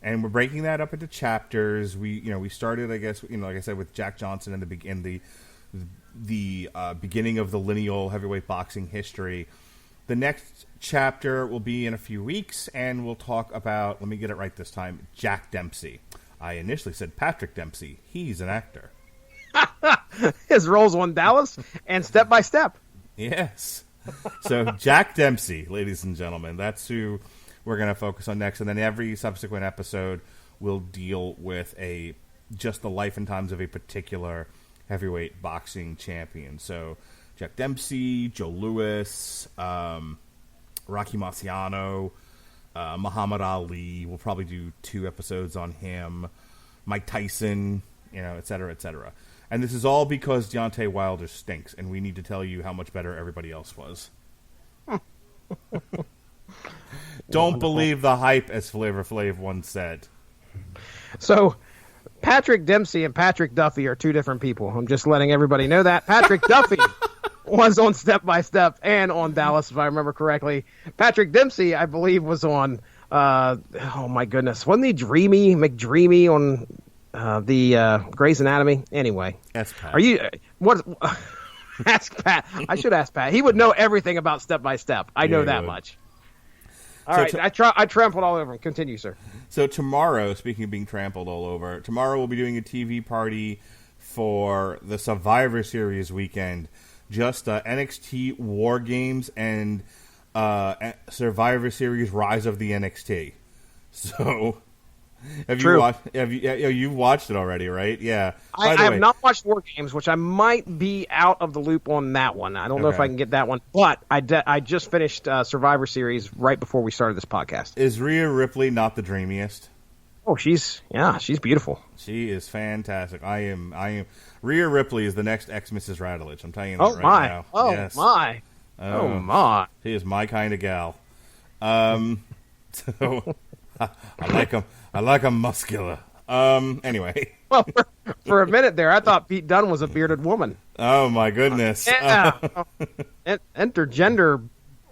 And we're breaking that up into chapters. We started, I guess, like I said, with Jack Johnson in the beginning of the lineal heavyweight boxing history. The next chapter will be in a few weeks, and we'll talk about, let me get it right this time, Jack Dempsey. I initially said Patrick Dempsey. He's an actor. His roles on Dallas and Step by Step. Yes. So Jack Dempsey, ladies and gentlemen, that's who we're going to focus on next. And then every subsequent episode will deal with just the life and times of a particular heavyweight boxing champion. So Jack Dempsey, Joe Louis, Rocky Marciano, Muhammad Ali. We'll probably do 2 episodes on him. Mike Tyson, et cetera, et cetera. And this is all because Deontay Wilder stinks, and we need to tell you how much better everybody else was. Don't believe the hype, as Flavor Flav once said. So, Patrick Dempsey and Patrick Duffy are 2 different people. I'm just letting everybody know that. Patrick Duffy was on Step by Step and on Dallas, if I remember correctly. Patrick Dempsey, I believe, was on, oh my goodness, wasn't he McDreamy on the Grey's Anatomy? Anyway. That's Pat. Are you, what, ask Pat. I should ask Pat. He would know everything about Step by Step. I know that much. All right, I trampled all over him. Continue, sir. So tomorrow, speaking of being trampled all over, tomorrow we'll be doing a TV party for the Survivor Series weekend. Just NXT War Games and Survivor Series Rise of the NXT. So, you've watched it already, right? Yeah. I have not watched War Games, which I might be out of the loop on that one. I don't know if I can get that one, but I just finished Survivor Series right before we started this podcast. Is Rhea Ripley not the dreamiest? Oh, she's beautiful. She is fantastic. I am. Rhea Ripley is the next ex-Mrs. Radulch. I'm telling you that now. Oh, yes. my. Oh, my. She is my kind of gal. So I like 'em muscular. Anyway. Well, for a minute there, I thought Pete Dunne was a bearded woman. Oh, my goodness. Yeah. Intergender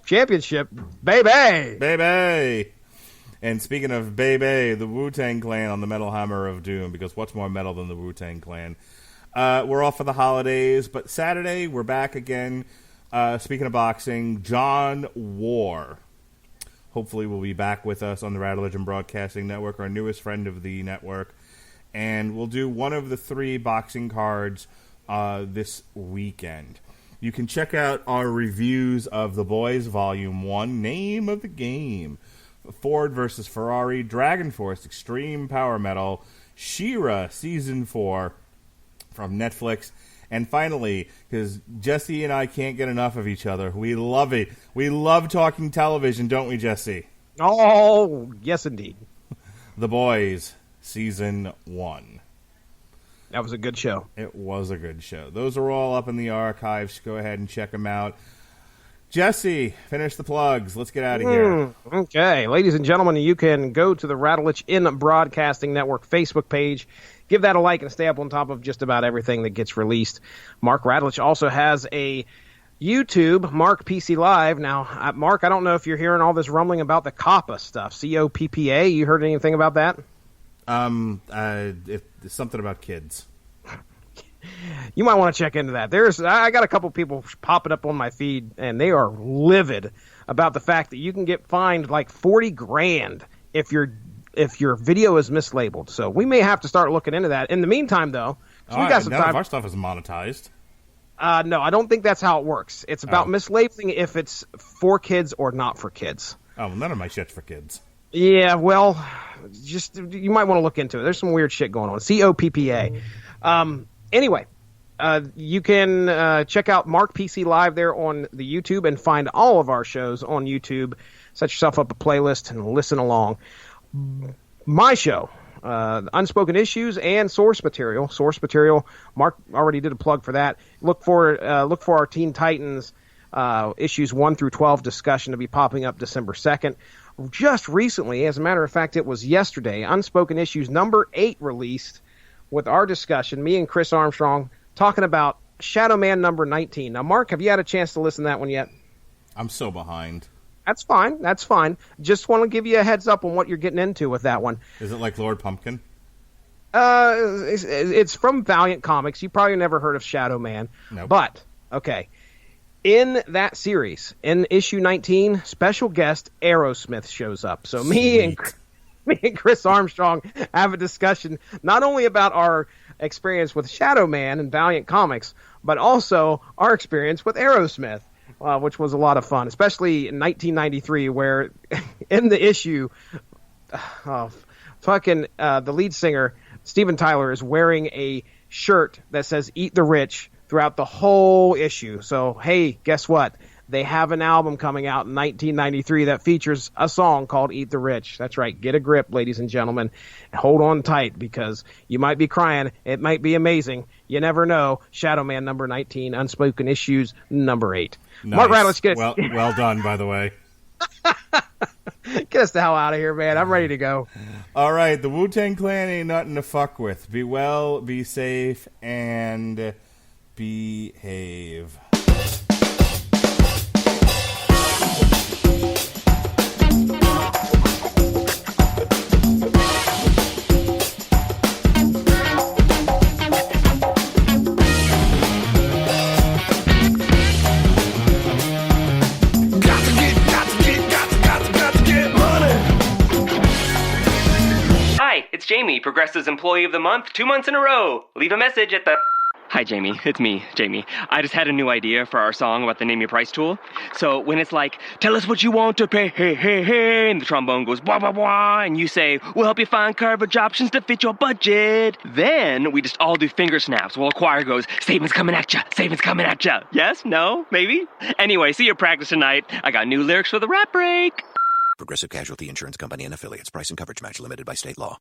championship, baby. Baby. And speaking of baby, the Wu-Tang Clan on the Metal Hammer of Doom, because what's more metal than the Wu-Tang Clan? We're off for the holidays, but Saturday we're back again. Speaking of boxing, John War hopefully will be back with us on the Radulch Broadcasting Network, our newest friend of the network. And we'll do one of the 3 boxing cards this weekend. You can check out our reviews of The Boys Volume 1, Name of the Game, Ford versus Ferrari, Dragon Force, Extreme Power Metal, She-Ra Season 4 from Netflix. And finally, because Jesse and I can't get enough of each other, we love it. We love talking television, don't we, Jesse? Oh, yes, indeed. The Boys, Season 1. That was a good show. It was a good show. Those are all up in the archives. Go ahead and check them out. Jesse, finish the plugs. Let's get out of here. Okay. Ladies and gentlemen, you can go to the Radulch in Broadcasting Network Facebook page. Give that a like and stay up on top of just about everything that gets released. Mark Radulch also has a YouTube, Mark PC Live. Now, Mark, I don't know if you're hearing all this rumbling about the COPPA stuff. COPPA. You heard anything about that? It's something about kids. You might want to check into that. I got a couple people popping up on my feed, and they are livid about the fact that you can get fined like $40,000 if your video is mislabeled. So we may have to start looking into that. In the meantime, though, we got some time. Our stuff is monetized. No, I don't think that's how it works. It's about mislabeling if it's for kids or not for kids. Oh, well, none of my shit's for kids. Yeah, well, you might want to look into it. There's some weird shit going on. COPPA. Anyway, you can check out Mark PC Live there on the YouTube and find all of our shows on YouTube. Set yourself up a playlist and listen along. My show, Unspoken Issues and Source Material. Source Material, Mark already did a plug for that. Look for our Teen Titans issues 1 through 12 discussion to be popping up December 2nd. Just recently, as a matter of fact, it was yesterday, Unspoken Issues number 8 released with our discussion, me and Chris Armstrong, talking about Shadow Man number 19. Now, Mark, have you had a chance to listen to that one yet? I'm so behind. That's fine. That's fine. Just want to give you a heads up on what you're getting into with that one. Is it like Lord Pumpkin? It's from Valiant Comics. You probably never heard of Shadow Man. Nope. But, okay. In that series, in issue 19, special guest Aerosmith shows up. So me and Chris Armstrong have a discussion not only about our experience with Shadow Man and Valiant Comics, but also our experience with Aerosmith, which was a lot of fun, especially in 1993, where in the issue, the lead singer, Steven Tyler, is wearing a shirt that says "Eat the Rich" throughout the whole issue. So, hey, guess what? They have an album coming out in 1993 that features a song called "Eat the Rich." That's right. Get a grip, ladies and gentlemen. And hold on tight, because you might be crying. It might be amazing. You never know. Shadow Man number 19, Unspoken Issues number 8. Nice. Mark Radulch, get us. Well done, by the way. Get us the hell out of here, man. I'm ready to go. All right. The Wu-Tang Clan ain't nothing to fuck with. Be well, be safe, and behave. It's Jamie, Progressive's Employee of the Month, 2 months in a row. Leave a message at the... Hi, Jamie. It's me, Jamie. I just had a new idea for our song about the Name Your Price tool. So when it's like, tell us what you want to pay, hey, hey, hey, and the trombone goes, blah, blah, blah, and you say, we'll help you find coverage options to fit your budget. Then we just all do finger snaps while a choir goes, savings coming at ya, savings coming at ya. Yes? No? Maybe? Anyway, see your practice tonight. I got new lyrics for the rap break. Progressive Casualty Insurance Company and Affiliates. Price and coverage match limited by state law.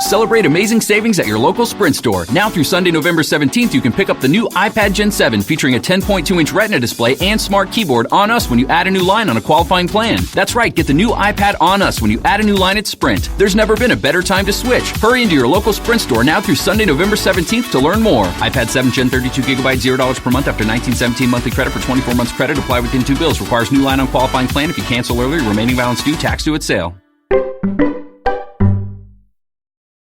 Celebrate amazing savings at your local Sprint store. Now through Sunday, November 17th, you can pick up the new iPad Gen 7 featuring a 10.2-inch Retina display and smart keyboard on us when you add a new line on a qualifying plan. That's right, get the new iPad on us when you add a new line at Sprint. There's never been a better time to switch. Hurry into your local Sprint store now through Sunday, November 17th to learn more. iPad 7 Gen 32GB, $0 per month after 1917 monthly credit for 24 months credit. Apply within 2 bills. Requires new line on qualifying plan. If you cancel early, remaining balance due, tax due at sale.